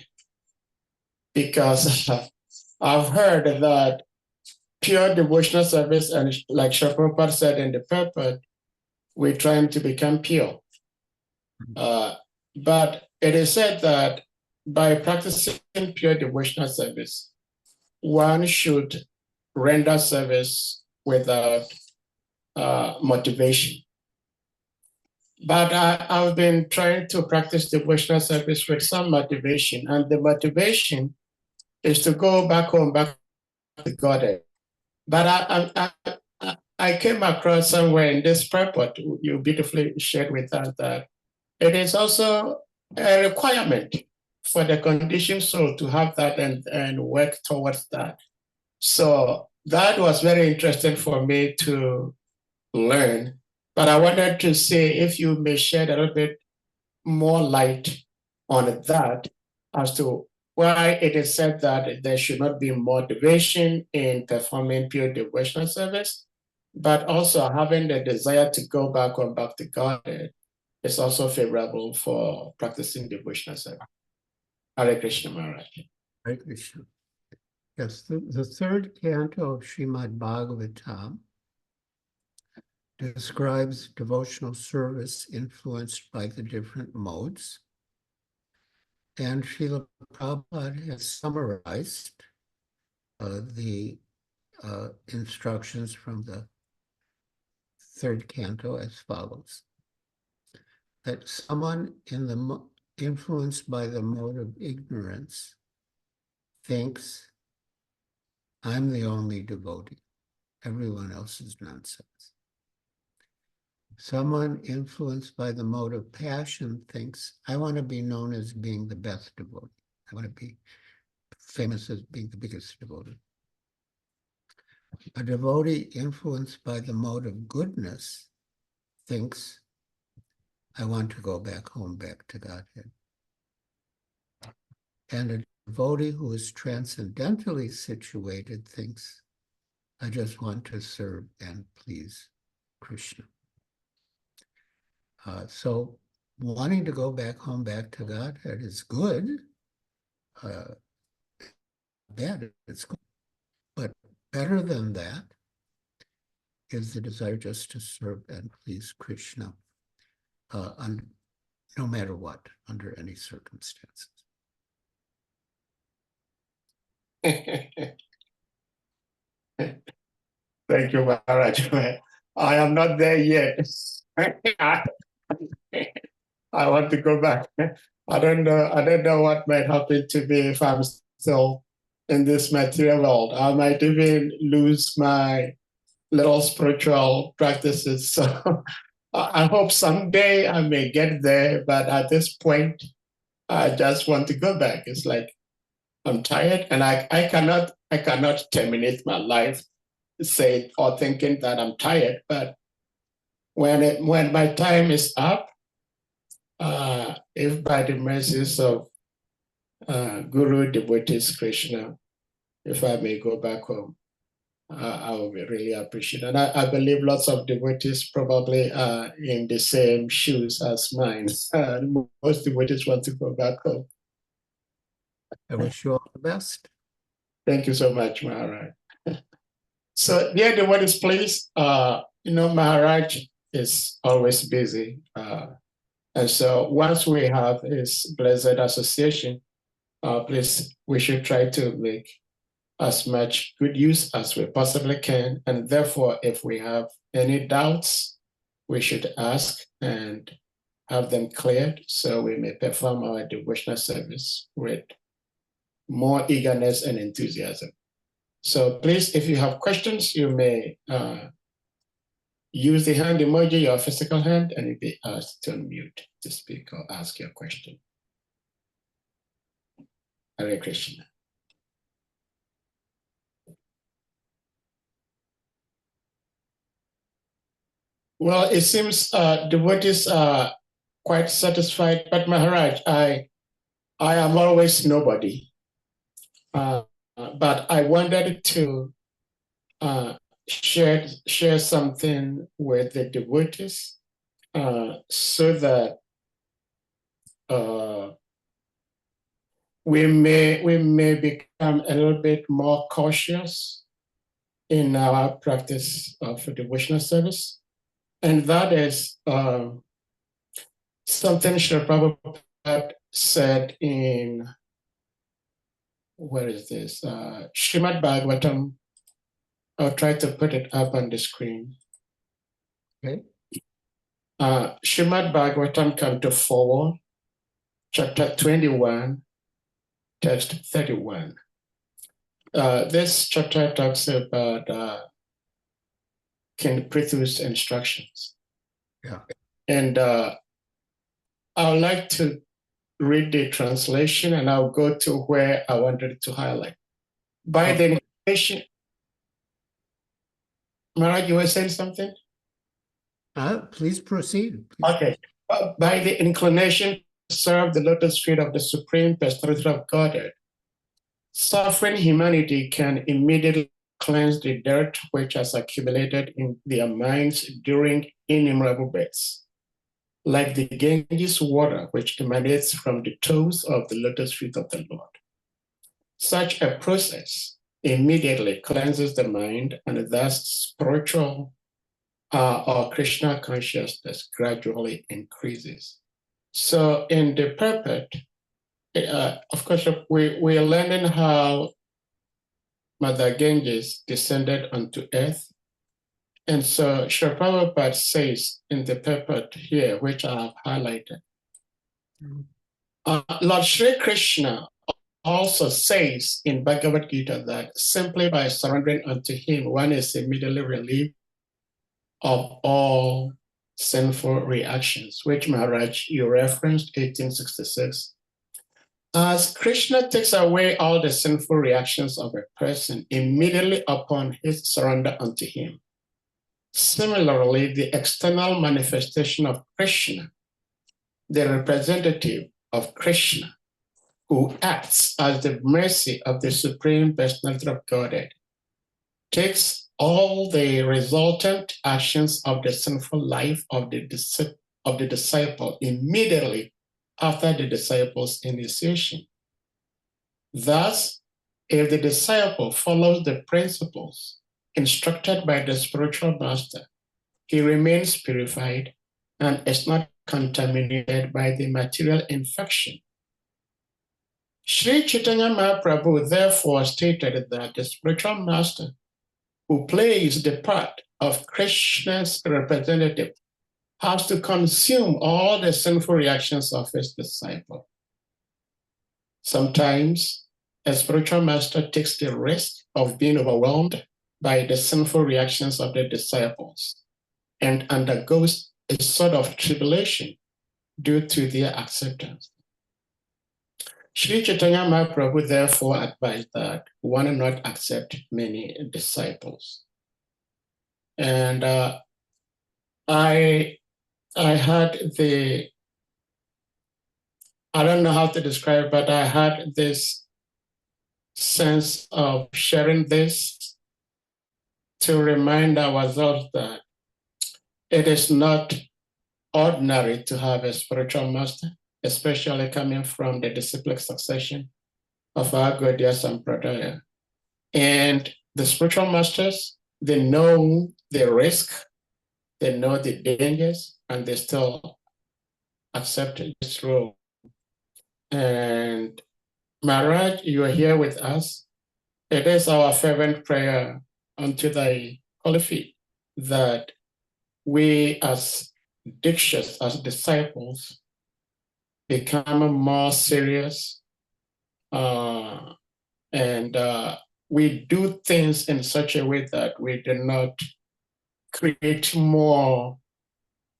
because I've heard that pure devotional service, and like Srila Prabhupada said in the purport, we're trying to become pure. But it is said that by practicing pure devotional service, one should render service without motivation. But I've been trying to practice devotional service with some motivation, and the motivation is to go back home, back to God. But I came across somewhere in this purport, you beautifully shared with us, that it is also a requirement for the conditioned soul to have that and work towards that. So that was very interesting for me to learn. But I wanted to say if you may shed a little bit more light on that as to why it is said that there should not be motivation in performing pure devotional service, but also having the desire to go back to God is also favorable for practicing devotional service. Hare Krishna Maharaj.
Hare Krishna. Yes, the third canto of Srimad Bhagavatam describes devotional service influenced by the different modes. And Srila Prabhupada has summarized the instructions from the third canto as follows. That someone influenced by the mode of ignorance thinks, I'm the only devotee. Everyone else is nonsense. Someone influenced by the mode of passion thinks, I want to be known as being the best devotee. I want to be famous as being the biggest devotee. A devotee influenced by the mode of goodness thinks, I want to go back home, back to Godhead. And a devotee who is transcendentally situated thinks, I just want to serve and please Krishna. So wanting to go back home, back to Godhead is good. Bad, it's good. But better than that is the desire just to serve and please Krishna, no matter what, under any circumstances.
Thank you, Maharaj. I am not there yet. I want to go back. I don't know what might happen to me if I'm still in this material world. I might even lose my little spiritual practices. So I hope someday I may get there, but at this point, I just want to go back. It's like I'm tired, and I cannot terminate my life, say or thinking that I'm tired. But when my time is up, if by the mercies of Guru devotees Krishna, if I may go back home, I will be really appreciated. And I believe lots of devotees probably are in the same shoes as mine. Most devotees want to go back home.
I wish you all the best.
Thank you so much, Maharaj. So, dear devotees, please, Maharaj is always busy. And so once we have his blessed association, please, we should try to make as much good use as we possibly can. And therefore, if we have any doubts, we should ask and have them cleared so we may perform our devotional service with more eagerness and enthusiasm. So please, if you have questions, you may use the hand emoji, your physical hand, and you'll be asked to unmute to speak or ask your question. Hare Krishna. Well, it seems devotees are quite satisfied, but Maharaj, I am always nobody. But I wanted to share something with the devotees so that we may become a little bit more cautious in our practice of devotional service. And that is something Srila Prabhupada said in, where is this? Srimad Bhagavatam. I'll try to put it up on the screen.
Okay.
Srimad Bhagavatam, Canto 4, Chapter 21, Text 31. This chapter talks about King Prithu's instructions.
Yeah.
And I would like to read the translation, and I'll go to where I wanted to highlight. By the inclination, Maharaj, you were saying something?
Please proceed. Please.
Okay. By the inclination to serve the lotus feet of the Supreme Personality of Godhead, suffering humanity can immediately cleanse the dirt which has accumulated in their minds during innumerable births, like the Ganges water which emanates from the toes of the lotus feet of the Lord. Such a process immediately cleanses the mind, and thus spiritual or Krishna consciousness gradually increases. So in the purport, of course, we're learning how Mother Ganges descended onto earth. And so Srila Prabhupada says in the purport here, which I have highlighted, Lord Sri Krishna also says in Bhagavad Gita that simply by surrendering unto him, one is immediately relieved of all sinful reactions, which Maharaj, you referenced 1866. As Krishna takes away all the sinful reactions of a person immediately upon his surrender unto him, similarly, the external manifestation of Krishna, the representative of Krishna, who acts as the mercy of the Supreme Personality of Godhead, takes all the resultant actions of the sinful life of the disciple immediately after the disciple's initiation. Thus, if the disciple follows the principles instructed by the spiritual master, he remains purified and is not contaminated by the material infection. Sri Chaitanya Mahaprabhu therefore stated that the spiritual master who plays the part of Krishna's representative has to consume all the sinful reactions of his disciple. Sometimes a spiritual master takes the risk of being overwhelmed by the sinful reactions of the disciples and undergoes a sort of tribulation due to their acceptance. Sri Chaitanya Mahaprabhu therefore advised that one not accept many disciples. And I had I don't know how to describe, but I had this sense of sharing this to remind ourselves that it is not ordinary to have a spiritual master, especially coming from the disciplic succession of our Gaudiya Sampradaya. And the spiritual masters, they know the risk, they know the dangers, and they still accept this role. And Maharaj, you are here with us. It is our fervent prayer unto thy holy feet that we as dikshas, as disciples, become more serious and we do things in such a way that we do not create more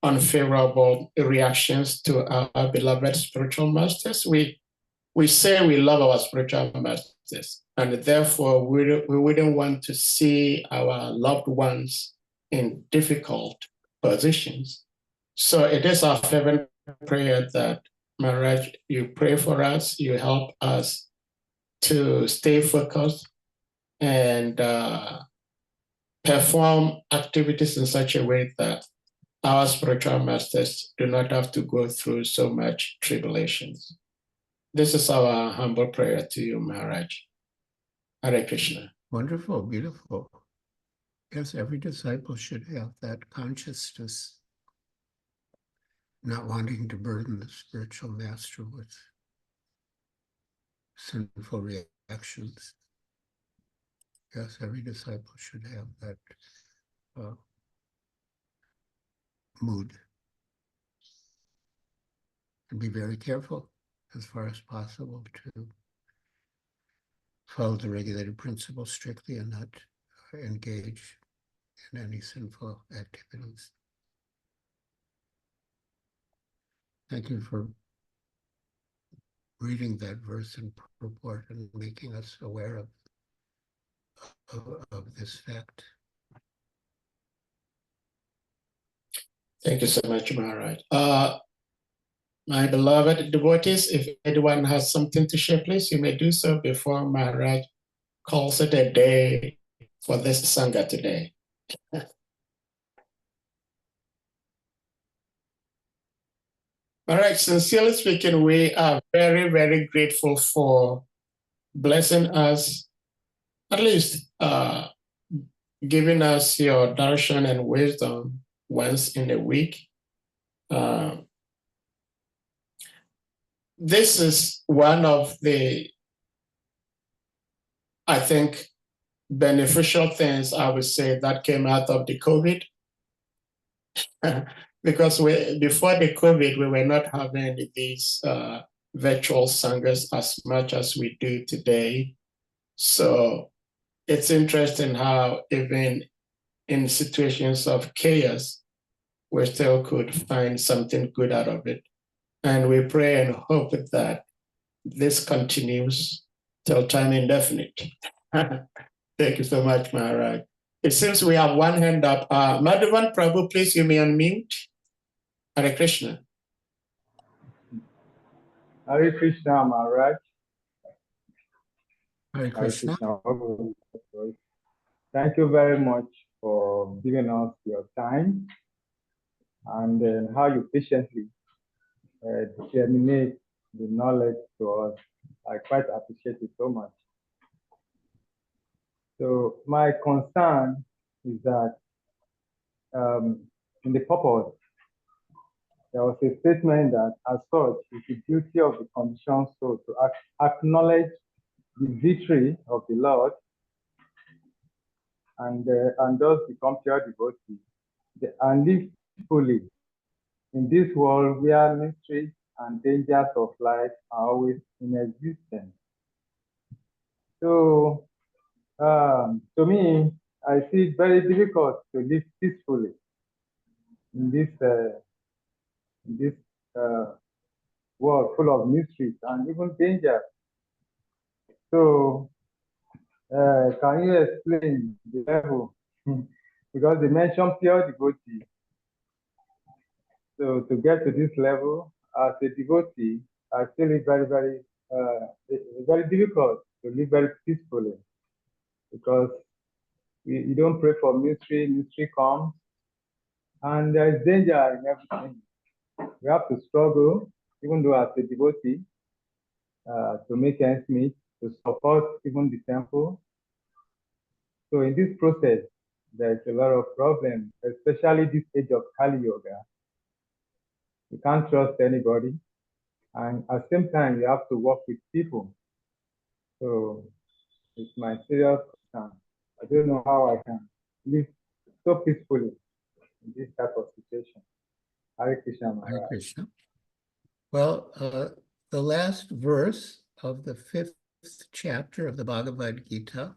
unfavorable reactions to our beloved spiritual masters. We say we love our spiritual masters, and therefore we wouldn't want to see our loved ones in difficult positions. So it is our fervent prayer that, Maharaj, you pray for us, you help us to stay focused and perform activities in such a way that our spiritual masters do not have to go through so much tribulations. This is our humble prayer to you, Maharaj. Hare Krishna.
Wonderful, beautiful. Yes, every disciple should have that consciousness, not wanting to burden the spiritual master with sinful reactions. Yes, every disciple should have that mood. And be very careful as far as possible to follow the regulated principles strictly and not engage in any sinful activities. Thank you for reading that verse in purport and making us aware of this fact.
Thank you so much, Maharaj. My beloved devotees, if anyone has something to share, please, you may do so before Maharaj calls it a day for this Sangha today. All right, sincerely speaking, we are very, very grateful for blessing us, at least giving us your darshan and wisdom once in a week. This is one of the, I think, beneficial things I would say that came out of the COVID. Because before the COVID, we were not having these virtual sanghas as much as we do today. So it's interesting how even in situations of chaos, we still could find something good out of it. And we pray and hope that this continues till time indefinite. Thank you so much, Maharaj. It seems we have one hand up. Madhavan Prabhu, please, you may unmute. Hare Krishna.
Hare Krishna, Maharaj.
Hare Krishna.
Thank you very much for giving us your time and how you patiently disseminate the knowledge to us. I quite appreciate it so much. So my concern is that in the purport, there was a statement that as such, it's the duty of the conditioned soul to acknowledge the victory of the Lord and thus become pure devotee and live fully in this world where mysteries and dangers of life are always in existence. So, to me, I see it very difficult to live peacefully in this world full of mysteries and even dangers. So, can you explain the level? Because they mentioned pure devotee. So to get to this level as a devotee, I feel it very, very difficult to live very peacefully because you don't pray for mystery comes, and there is danger in everything. We have to struggle, even though as a devotee, to make ends meet, to support even the temple. So in this process, there's a lot of problems, especially this age of Kali Yoga. You can't trust anybody. And at the same time, you have to work with people. So it's my serious concern. I don't know how I can live so peacefully in this type of situation. Hare Krishna.
Hare Krishna. Well, the last verse of the 5th chapter of the Bhagavad Gita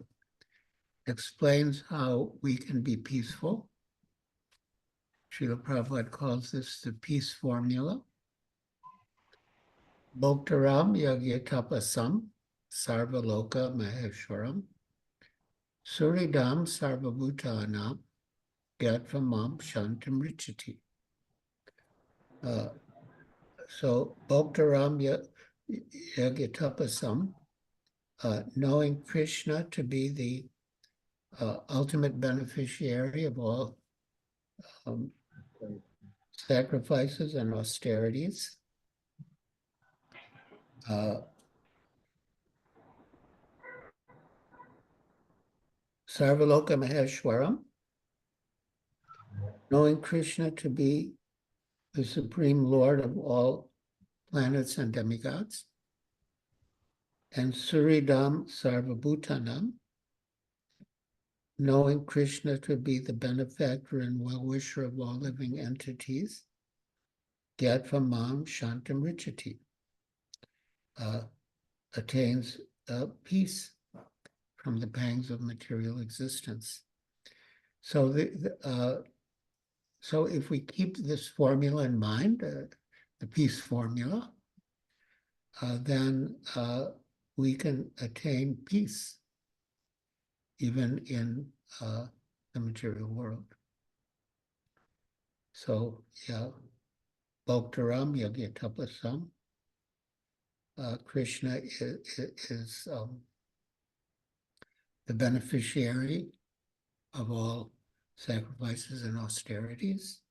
explains how we can be peaceful Srila Prabhupada calls this the peace formula. Bhoktaram yagyatapasam sarvaloka maheshwaram suridam sarvabhutanam gatvamam shantam richati. So Bhoktaram yagyatapasam, knowing Krishna to be the ultimate beneficiary of all sacrifices and austerities. Sarvaloka Maheshwaram, knowing Krishna to be the supreme Lord of all planets and demigods. And Suridam Sarvabhutanam, knowing Krishna to be the benefactor and well-wisher of all living entities. Gatvamam Shantam Richati, attains peace from the pangs of material existence. So, so if we keep this formula in mind, the peace formula, then we can attain peace even in the material world. So, yeah, Bhoktaram Yagyatapasam, Krishna is the beneficiary of all sacrifices and austerities.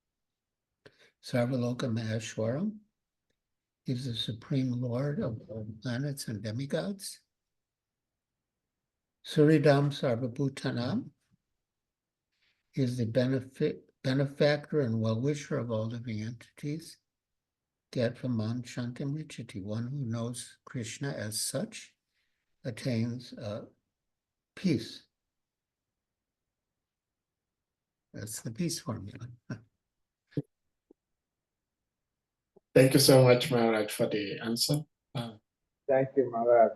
Sarvaloka Maheshwaram, is the supreme Lord of all planets and demigods. Suridam Sarvabhutanam is the benefactor and well-wisher of all living entities. Gatvamam Shantam Richati, one who knows Krishna as such, attains peace. That's the peace formula.
Thank you so much, Maharaj, for the answer
Thank you, Maharaj.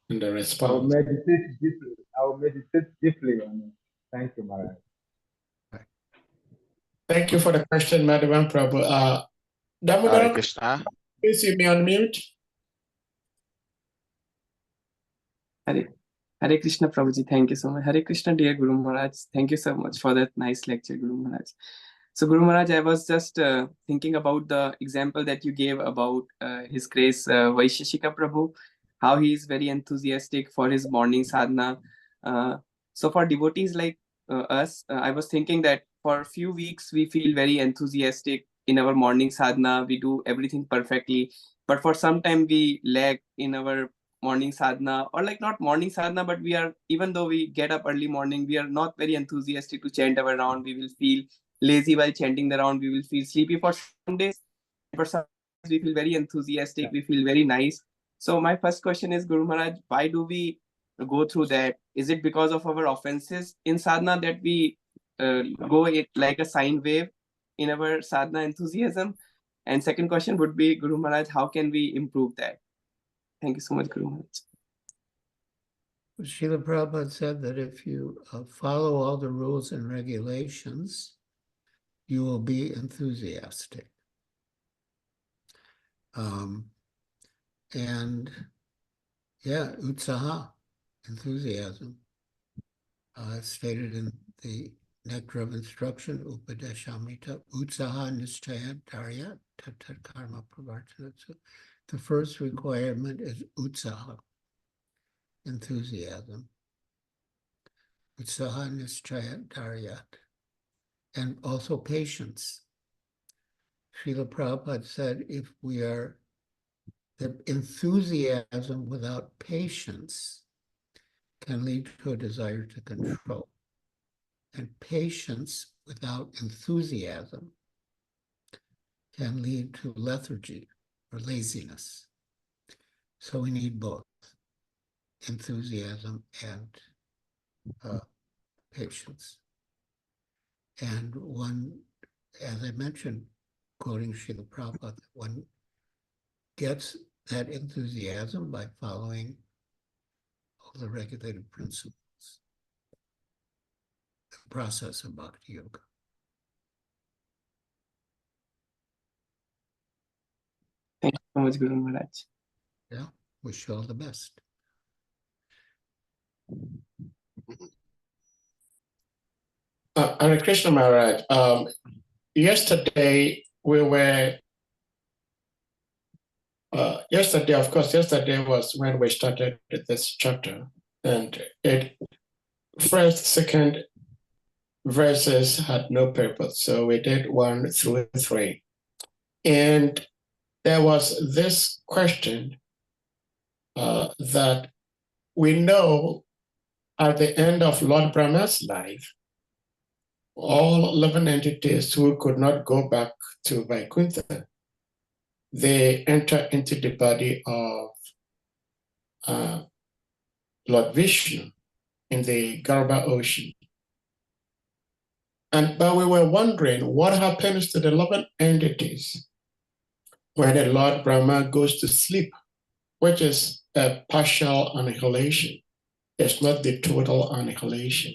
and the
I will
response.
meditate deeply. I will meditate deeply on it. Thank you, Maharaj.
Thank you for the question, Madhavan Prabhu.
Hare
Damodar,
Krishna.
please you may unmute.
Hare Krishna Prabhuji, thank you so much. Hare Krishna, dear Guru Maharaj. Thank you so much for that nice lecture, Guru Maharaj. So Guru Maharaj, I was just thinking about the example that you gave about His Grace Vaisheshika Prabhu, how he is very enthusiastic for his morning sadhana. So for devotees like us, I was thinking that for a few weeks we feel very enthusiastic in our morning sadhana. We do everything perfectly, but for some time we lag in our morning sadhana, or like not morning sadhana, but we are, even though we get up early morning, we are not very enthusiastic to chant our round. We will feel lazy while chanting the round. We will feel sleepy for some days. For some days we feel very enthusiastic. We feel very nice. So my first question is, Guru Maharaj, why do we go through that? Is it because of our offenses in sadhana that we go it like a sine wave in our sadhana enthusiasm? And second question would be, Guru Maharaj, how can we improve that? Thank you so much, Guru Maharaj.
Srila Prabhupada said that if you follow all the rules and regulations, you will be enthusiastic. And yeah, utsaha, enthusiasm, stated in the Nectar of Instruction, Upadeshamrita, utsaha nishchaya dharya tat karma pravartana. So the first requirement is utsaha, enthusiasm. Utsaha nishchaya dharyat. And also patience. Srila Prabhupada said, if we are, the enthusiasm without patience can lead to a desire to control. And patience without enthusiasm can lead to lethargy or laziness. So we need both enthusiasm and patience. And one, as I mentioned, quoting Srila Prabhupada, one gets that enthusiasm by following all the regulated principles, the process of Bhakti Yoga.
so much, Guru Maharaj.
Yeah, wish you all the best.
Hare Krishna Maharaj, yesterday we were, yesterday was when we started this chapter, and first, second verses had no purpose, so we did 1 through 3. And there was this question that we know at the end of Lord Brahma's life, all 11 entities who could not go back to Vaikuntha, they enter into the body of Lord Vishnu in the Garba Ocean. But we were wondering what happens to the 11 entities when the Lord Brahma goes to sleep, which is a partial annihilation. It's not the total annihilation.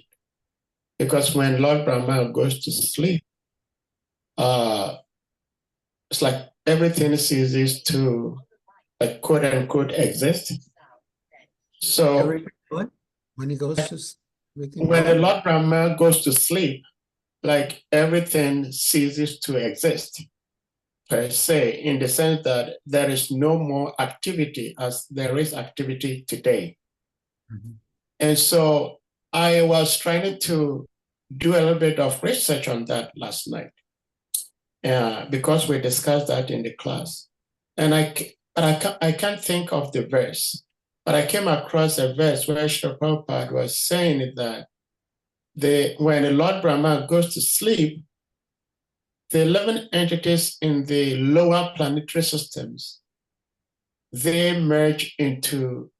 Because when Lord Brahma goes to sleep, it's like everything ceases to, like, quote unquote, exist. So
when he goes to sleep,
when the Lord Brahma goes to sleep, like everything ceases to exist, per se, in the sense that there is no more activity as there is activity today.
Mhm.
And so I was trying to do a little bit of research on that last night because we discussed that in the class. And I can't think of the verse, but I came across a verse where Srila Prabhupada was saying that when the Lord Brahma goes to sleep, the 11 entities in the lower planetary systems, they merge into,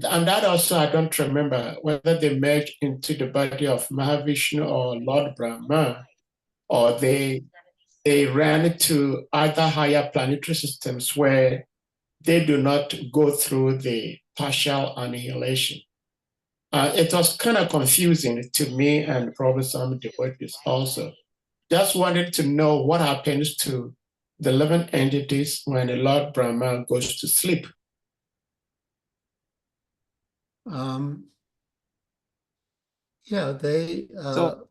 and that also I don't remember whether they merge into the body of Mahavishnu or Lord Brahma, or they ran to other higher planetary systems where they do not go through the partial annihilation. It was kind of confusing to me and probably some devotees also. Just wanted to know what happens to the 11 entities when the Lord Brahma goes to sleep.
Yeah, they.
So-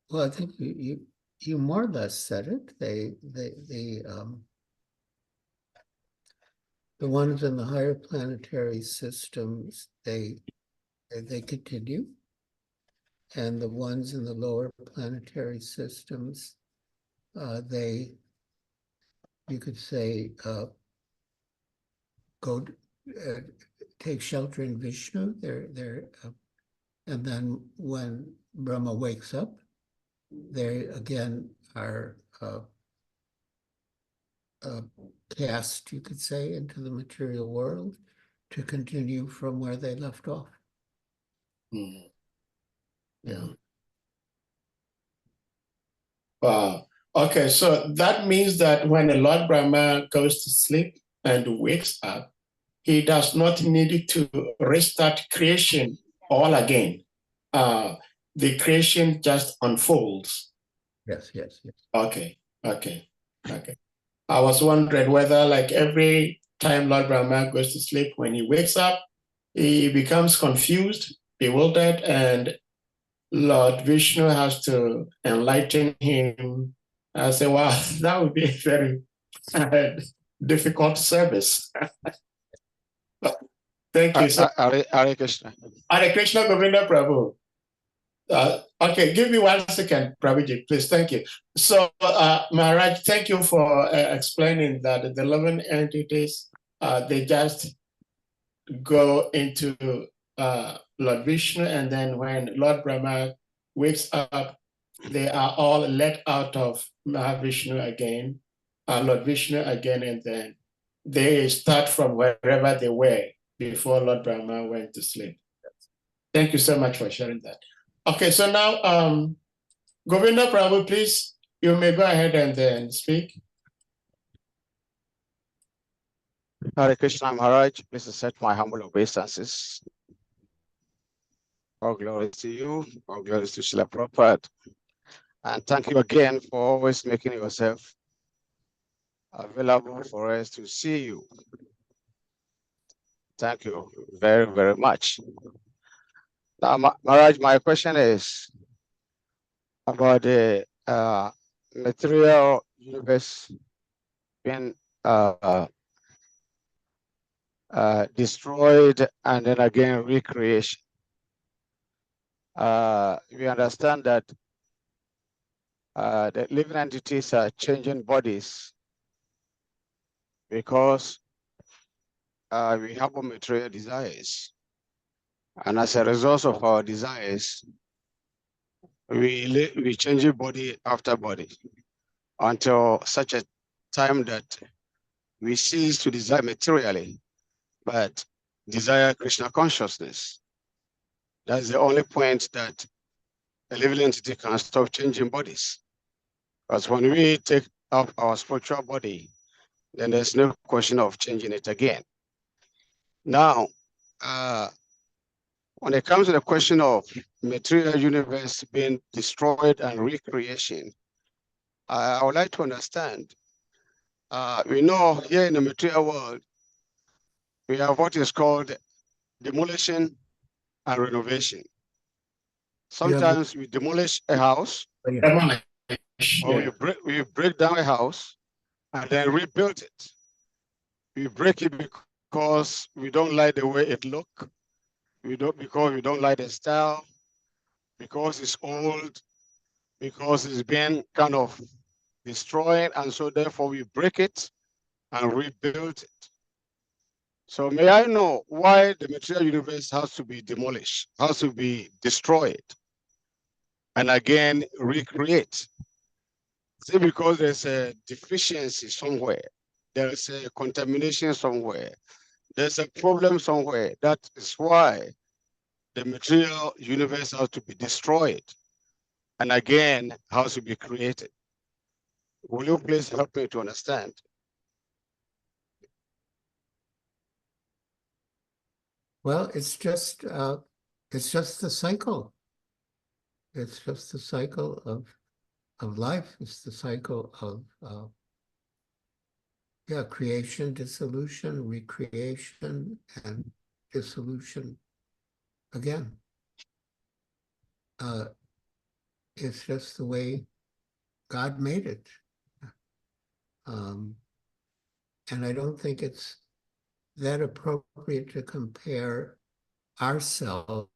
Well, I think you more or less said it. The ones in the higher planetary systems, they continue, and the ones in the lower planetary systems, you could say, go take shelter in Vishnu. And then when Brahma wakes up, they again are cast, you could say, into the material world to continue from where they left off.
Mm.
Yeah.
Wow. Okay, so that means that when the Lord Brahma goes to sleep and wakes up, he does not need to restart creation all again. The creation just unfolds.
Yes.
Okay. I was wondering whether, like, every time Lord Brahma goes to sleep, when he wakes up, he becomes confused, bewildered, and Lord Vishnu has to enlighten him. I say, wow, that would be a very difficult service. Thank you. So,
Hare Krishna.
Hare Krishna Govinda Prabhu. Okay, give me 1 second, Prabhuji, please. Thank you. So, Maharaj, thank you for explaining that the 11 entities, they just go into Lord Vishnu, and then when Lord Brahma wakes up, they are all let out of Mahavishnu again, Lord Vishnu again, and then they start from wherever they were before Lord Brahma went to sleep. Thank you so much for sharing that. Okay, so now, Govinda Prabhu, please, you may go ahead and then speak.
Hare Krishna Maharaj, please accept my humble obeisances. All glory to you, all glory to Srila Prabhupada. And thank you again for always making yourself available for us to see you. Thank you very, very much. Now, Maharaj, my question is about the material universe being destroyed and then again recreation. We understand that the living entities are changing bodies because we have material desires. And as a result of our desires, we change body after body until such a time that we cease to desire materially, but desire Krishna consciousness. That's the only point that a living entity can stop changing bodies. Because when we take up our spiritual body, then there's no question of changing it again. Now, when it comes to the question of material universe being destroyed and recreation, I would like to understand. We know here in the material world, we have what is called demolition and renovation. Sometimes we demolish a house, or we break down a house and then rebuild it. We break it because we don't like the way it looks. Because we don't like the style, because it's old, because it's been kind of destroyed, and so therefore we break it and rebuild it. So may I know why the material universe has to be demolished, has to be destroyed, and again recreate? Is it because there's a deficiency somewhere? There's a contamination somewhere? There's a problem somewhere? That is why the material universe has to be destroyed and again has to be created. Will you please help me to understand?
Well, it's just the cycle. It's just the cycle of life. It's the cycle of creation, dissolution, recreation, and dissolution again. It's just the way God made it. And I don't think it's that appropriate to compare ourselves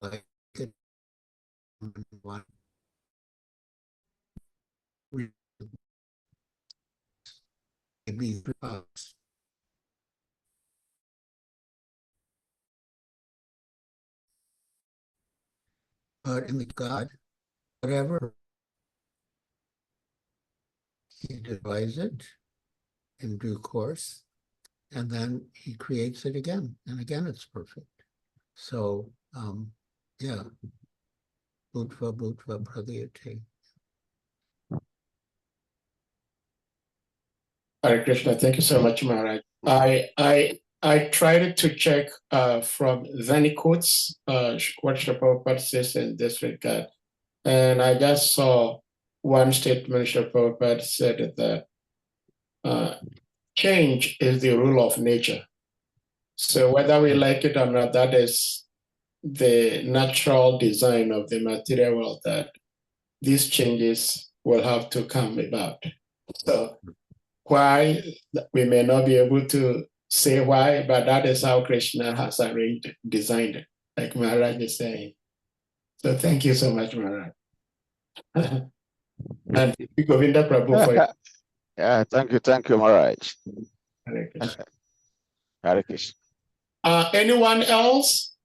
like it one maybe us. But in the God, whatever he divides it in due course, and then he creates it again, and again it's perfect. So yeah, Bhutva Pradiyate.
Hare Krishna, thank you so much, Maharaj. I tried to check from Vani quotes what Srila Prabhupada says in this regard, and I just saw one statement Srila Prabhupada said that change is the rule of nature. So whether we like it or not, that is the natural design of the material world, that these changes will have to come about. So why, we may not be able to say why, but that is how Krishna has designed it, like Maharaj is saying. So thank you so much, Maharaj. And Govinda Prabhu for
Yeah, thank you, Maharaj.
Hare Krishna.
Hare Krishna.
Anyone else?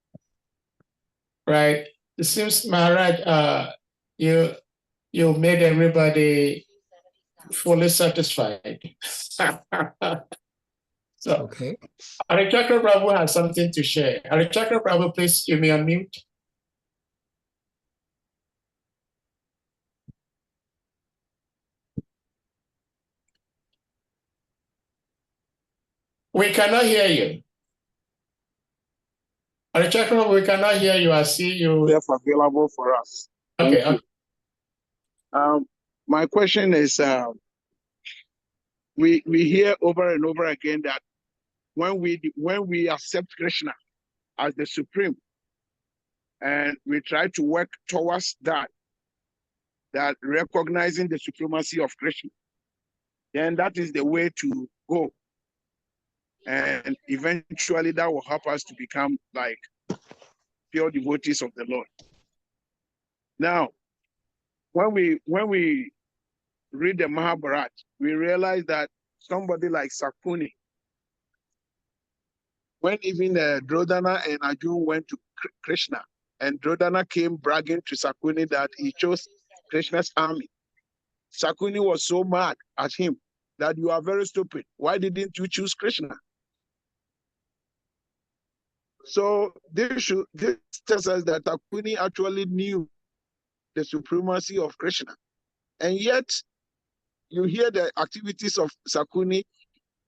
Right. It seems, Maharaj, you made everybody fully satisfied. So,
Okay.
Harichandra Prabhu has something to share. Harichandra Prabhu, please, you may unmute. We cannot hear you. Harichandra Prabhu, we cannot hear you. I see you.
They're available for us.
Okay.
My question is, we hear over and over again that when we accept Krishna as the supreme, and we try to work towards that recognizing the supremacy of Krishna, then that is the way to go. And eventually that will help us to become like pure devotees of the Lord. Now, when we read the Mahabharata, we realize that somebody like Sakuni, when even Drodana and Arjuna went to Krishna, and Drodana came bragging to Sakuni that he chose Krishna's army, Sakuni was so mad at him that you are very stupid. Why didn't you choose Krishna? So this tells us that Sakuni actually knew the supremacy of Krishna. And yet you hear the activities of Sakuni,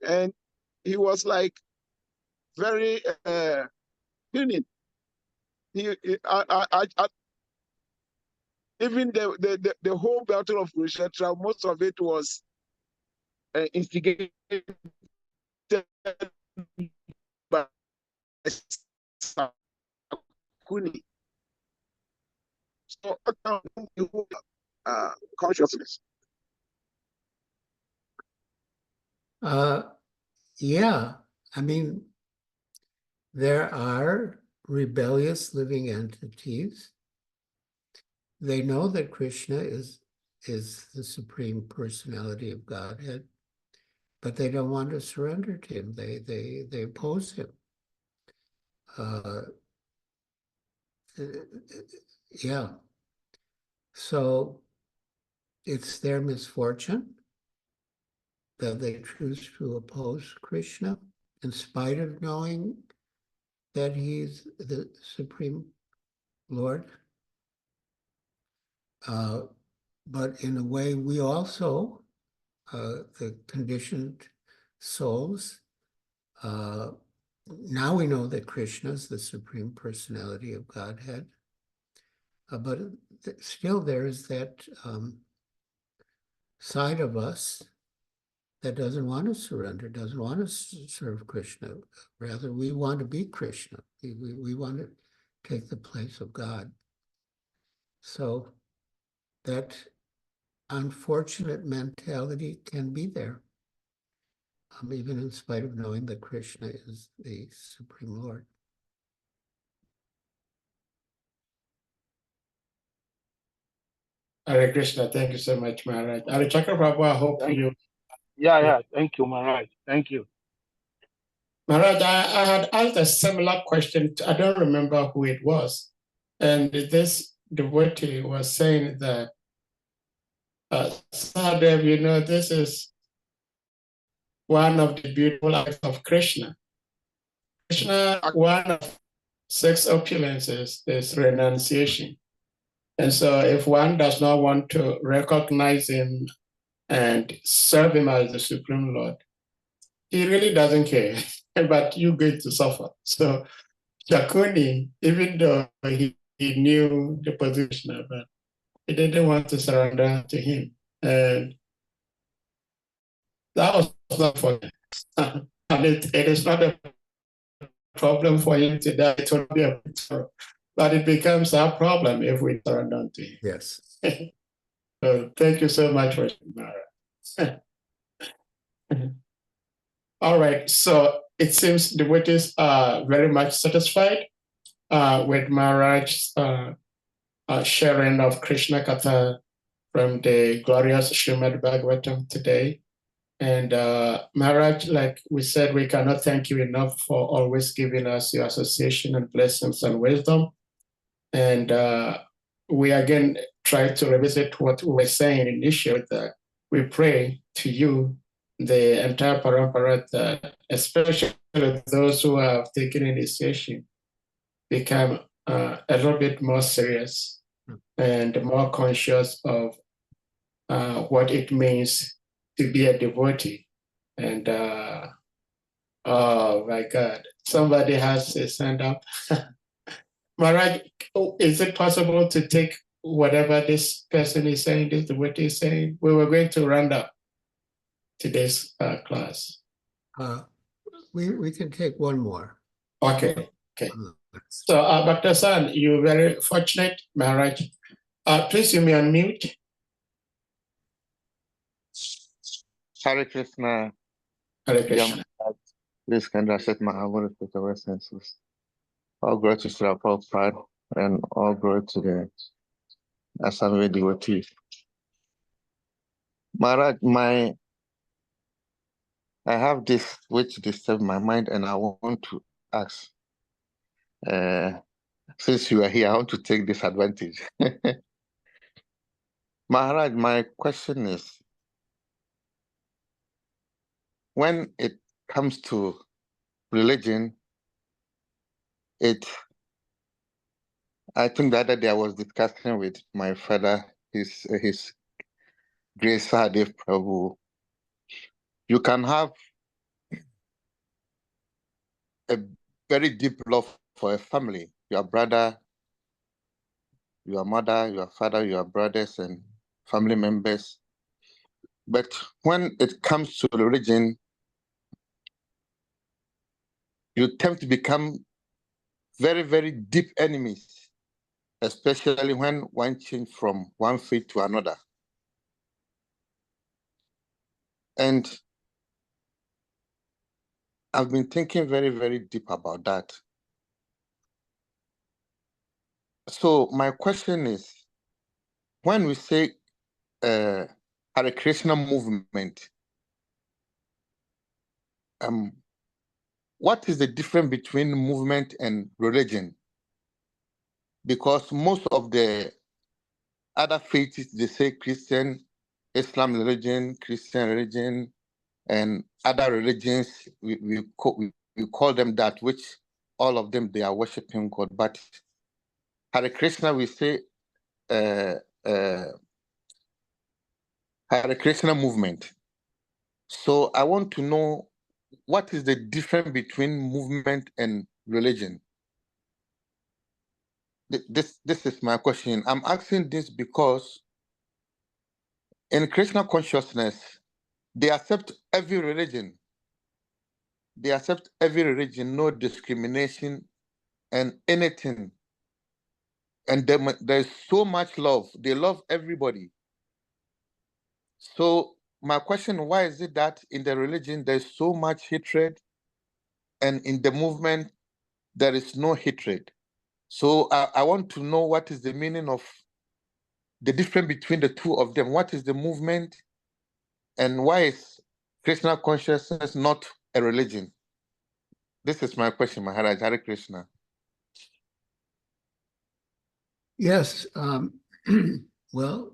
and he was like very unique. Even the whole battle of Kurukshetra, most of it was instigated by Sakuni. So consciousness.
Yeah, I mean, there are rebellious living entities. They know that Krishna is the Supreme Personality of Godhead, but they don't want to surrender to him. They oppose him. Yeah. So it's their misfortune that they choose to oppose Krishna in spite of knowing that he's the Supreme Lord. But in a way, we also, the conditioned souls, now we know that Krishna is the Supreme Personality of Godhead, but still there is that side of us that doesn't want to surrender, doesn't want to serve Krishna. Rather, we want to be Krishna. We want to take the place of God. So that unfortunate mentality can be there, even in spite of knowing that Krishna is the Supreme Lord.
Hare Krishna, thank you so much, Maharaj. Hare Chakraprabhu, I hope you.
Yeah, thank you, Maharaj. Thank you.
Maharaj, I had asked a similar question. I don't remember who it was. And this devotee was saying that, Sahadev, you know, this is one of the beautiful acts of Krishna. Krishna, one of 6 opulences is renunciation. And so if one does not want to recognize him and serve him as the Supreme Lord, he really doesn't care, but you're going to suffer. So Shakuni, even though he knew the position, but he didn't want to surrender to him. And that was not for him. And it is not a problem for him to die. It will be a sorrow. But it becomes our problem if we surrender to him.
Yes.
So thank you so much for Mara. All right, so it seems the devotees are very much satisfied with Maharaj's sharing of Krishna Katha from the glorious Srimad Bhagavatam today. And Maharaj, like we said, we cannot thank you enough for always giving us your association and blessings and wisdom. And we again try to revisit what we were saying initially, that we pray to you, the entire parampara, that especially those who have taken initiation, become a little bit more serious and more conscious of what it means to be a devotee. And oh my God, somebody has his hand up. Maharaj, is it possible to take whatever this person is saying, this devotee is saying, we were going to round up today's class.
We can take one more.
Okay. So, Dr. San, you're very fortunate, Maharaj. Please, you may unmute.
Hare Krishna.
Hare Krishna.
Please can I set my humble respectable senses. All glory to Srila Prabhupada and all glory to the Assembly devotee. Maharaj, I have this which disturbs my mind, and I want to ask. Since you are here, I want to take this advantage. Maharaj, my question is, when it comes to religion, I think the other day I was discussing with my father, his Grace Sahadev Prabhu. You can have a very deep love for a family, your brother, your mother, your father, your brothers, and family members. But when it comes to religion, you tend to become very, very deep enemies, especially when one changes from one faith to another. And I've been thinking very, very deep about that. So my question is, when we say Hare Krishna movement, what is the difference between movement and religion? Because most of the other faiths, they say Christian, Islam religion, Christian religion, and other religions, we call them that, which all of them, they are worshiping God. But Hare Krishna, we say Hare Krishna movement. So I want to know, what is the difference between movement and religion? This is my question. I'm asking this because in Krishna consciousness, they accept every religion. They accept every religion, no discrimination and anything. And there's so much love. They love everybody. So my question, why is it that in the religion there's so much hatred, and in the movement there is no hatred? So I want to know what is the meaning of the difference between the two of them. What is the movement, and why is Krishna consciousness not a religion? This is my question, Maharaj. Hare Krishna.
Yes. Well,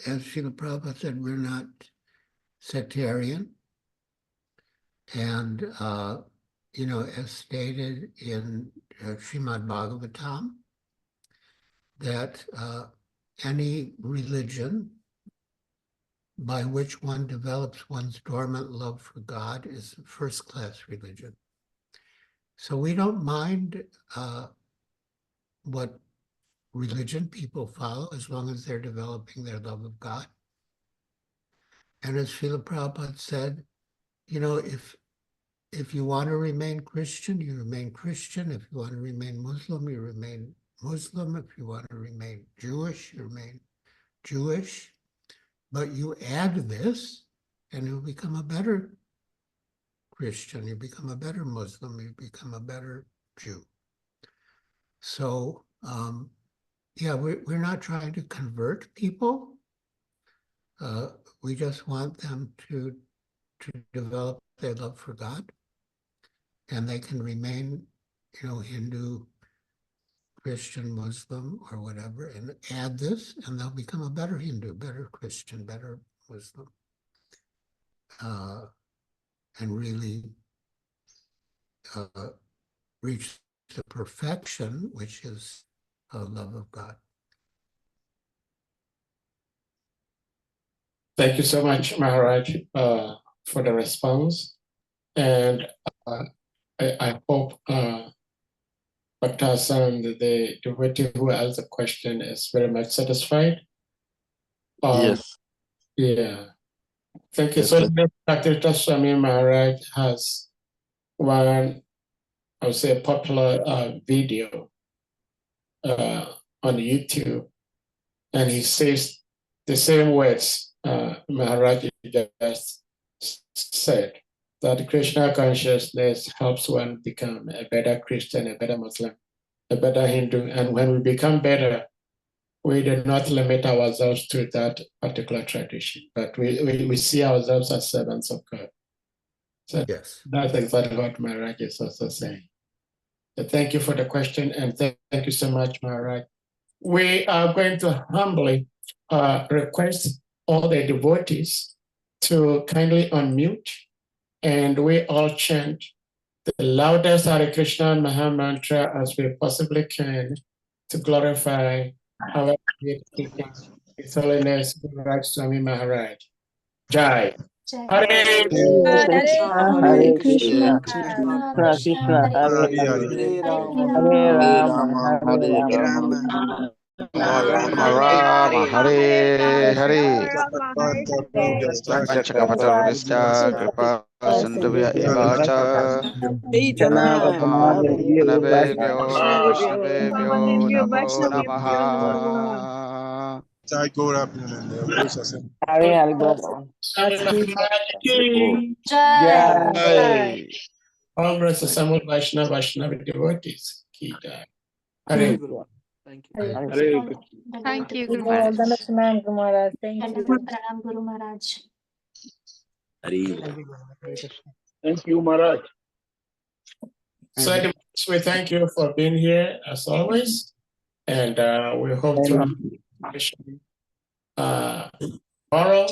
as Srila Prabhupada said, we're not sectarian. And, as stated in Srimad Bhagavatam, that any religion by which one develops one's dormant love for God is a first-class religion. So we don't mind what religion people follow as long as they're developing their love of God. And as Srila Prabhupada said, if you want to remain Christian, you remain Christian. If you want to remain Muslim, you remain Muslim. If you want to remain Jewish, you remain Jewish. But you add this, and you become a better Christian. You become a better Muslim. You become a better Jew. So, we're not trying to convert people. We just want them to develop their love for God, and they can remain, Hindu, Christian, Muslim, or whatever, and add this, and they'll become a better Hindu, better Christian, better Muslim, and really reach the perfection, which is a love of God.
Thank you so much, Maharaj, for the response. And I hope Dr. Dr. Hassan, the devotee who asked the question is very much satisfied.
Yes.
Yeah. Thank you.
Yes,
So
sir.
Dr. Swami Maharaj has one, I would say, popular video on YouTube, and he says the same words Maharaj just said, that Krishna consciousness helps one become a better Christian, a better Muslim, a better Hindu. And when we become better, we do not limit ourselves to that particular tradition, but we see ourselves as servants of God. So
Yes.
that's exactly what Maharaj is also saying. So thank you for the question, and thank you so much, Maharaj. We are going to humbly request all the devotees to kindly unmute, and we all chant the loudest Hare Krishna Maha Mantra as we possibly can to glorify our His Holiness Maharaj Swami Maharaj. Jai. Hare
Hare Krishna, Krishna, Hare
Hare
Hare
Hare
Rama,
Rama, Hare
Hare
Rama.
Rama.
Rama Rama Hare Hare Panchakapatarvishya Kripa Sindhuvya Evacha Manavebhyo Vaishnavebhyo Namo Namaha.
Hare Guru.
Jai.
all grace assembled Vaishnava devotees. Ki Jai. Hare
Thank you.
Thank you, Guru Maharaj.
Guru Maharaj. Thank you.
Pranam, Guru Maharaj.
Thank you, Maharaj.
So we thank you for being here as always, and we hope to tomorrow,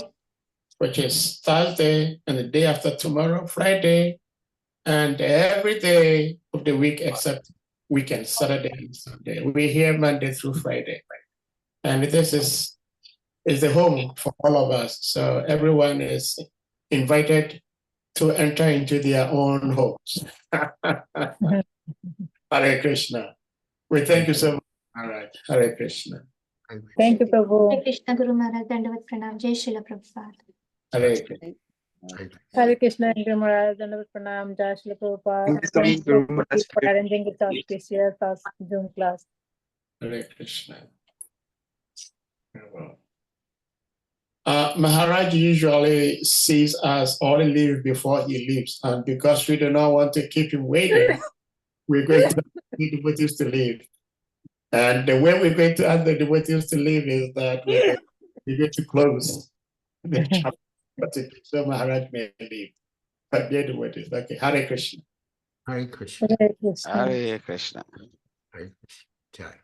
which is Thursday, and the day after tomorrow, Friday, and every day of the week except weekend, Saturday and Sunday. We're here Monday through Friday, and this is the home for all of us. So everyone is invited to enter into their own homes. Hare Krishna. We thank you so much. All right. Hare Krishna.
Thank you, Prabhu.
Hare Krishna, Guru Maharaj. Dandavat Pranam. Jai Srila Prabhupada.
Hare Krishna.
Hare Krishna, Guru Maharaj. Dandavat Pranam. Jai Srila Prabhupada.
Thank you so much,
Thank
Guru
you
Maharaj.
for arranging this auspicious Zoom class.
Hare Krishna. Maharaj usually sees us all leave before he leaves, and because we do not want to keep him waiting, we're going to ask the devotees to leave. And the way we're going to ask the devotees to leave is that we're going to close the chapter, so Maharaj may leave. But dear devotees, okay, Hare Krishna.
Hare Krishna.
Hare Krishna.
Hare Krishna.
Hare Krishna. Jai.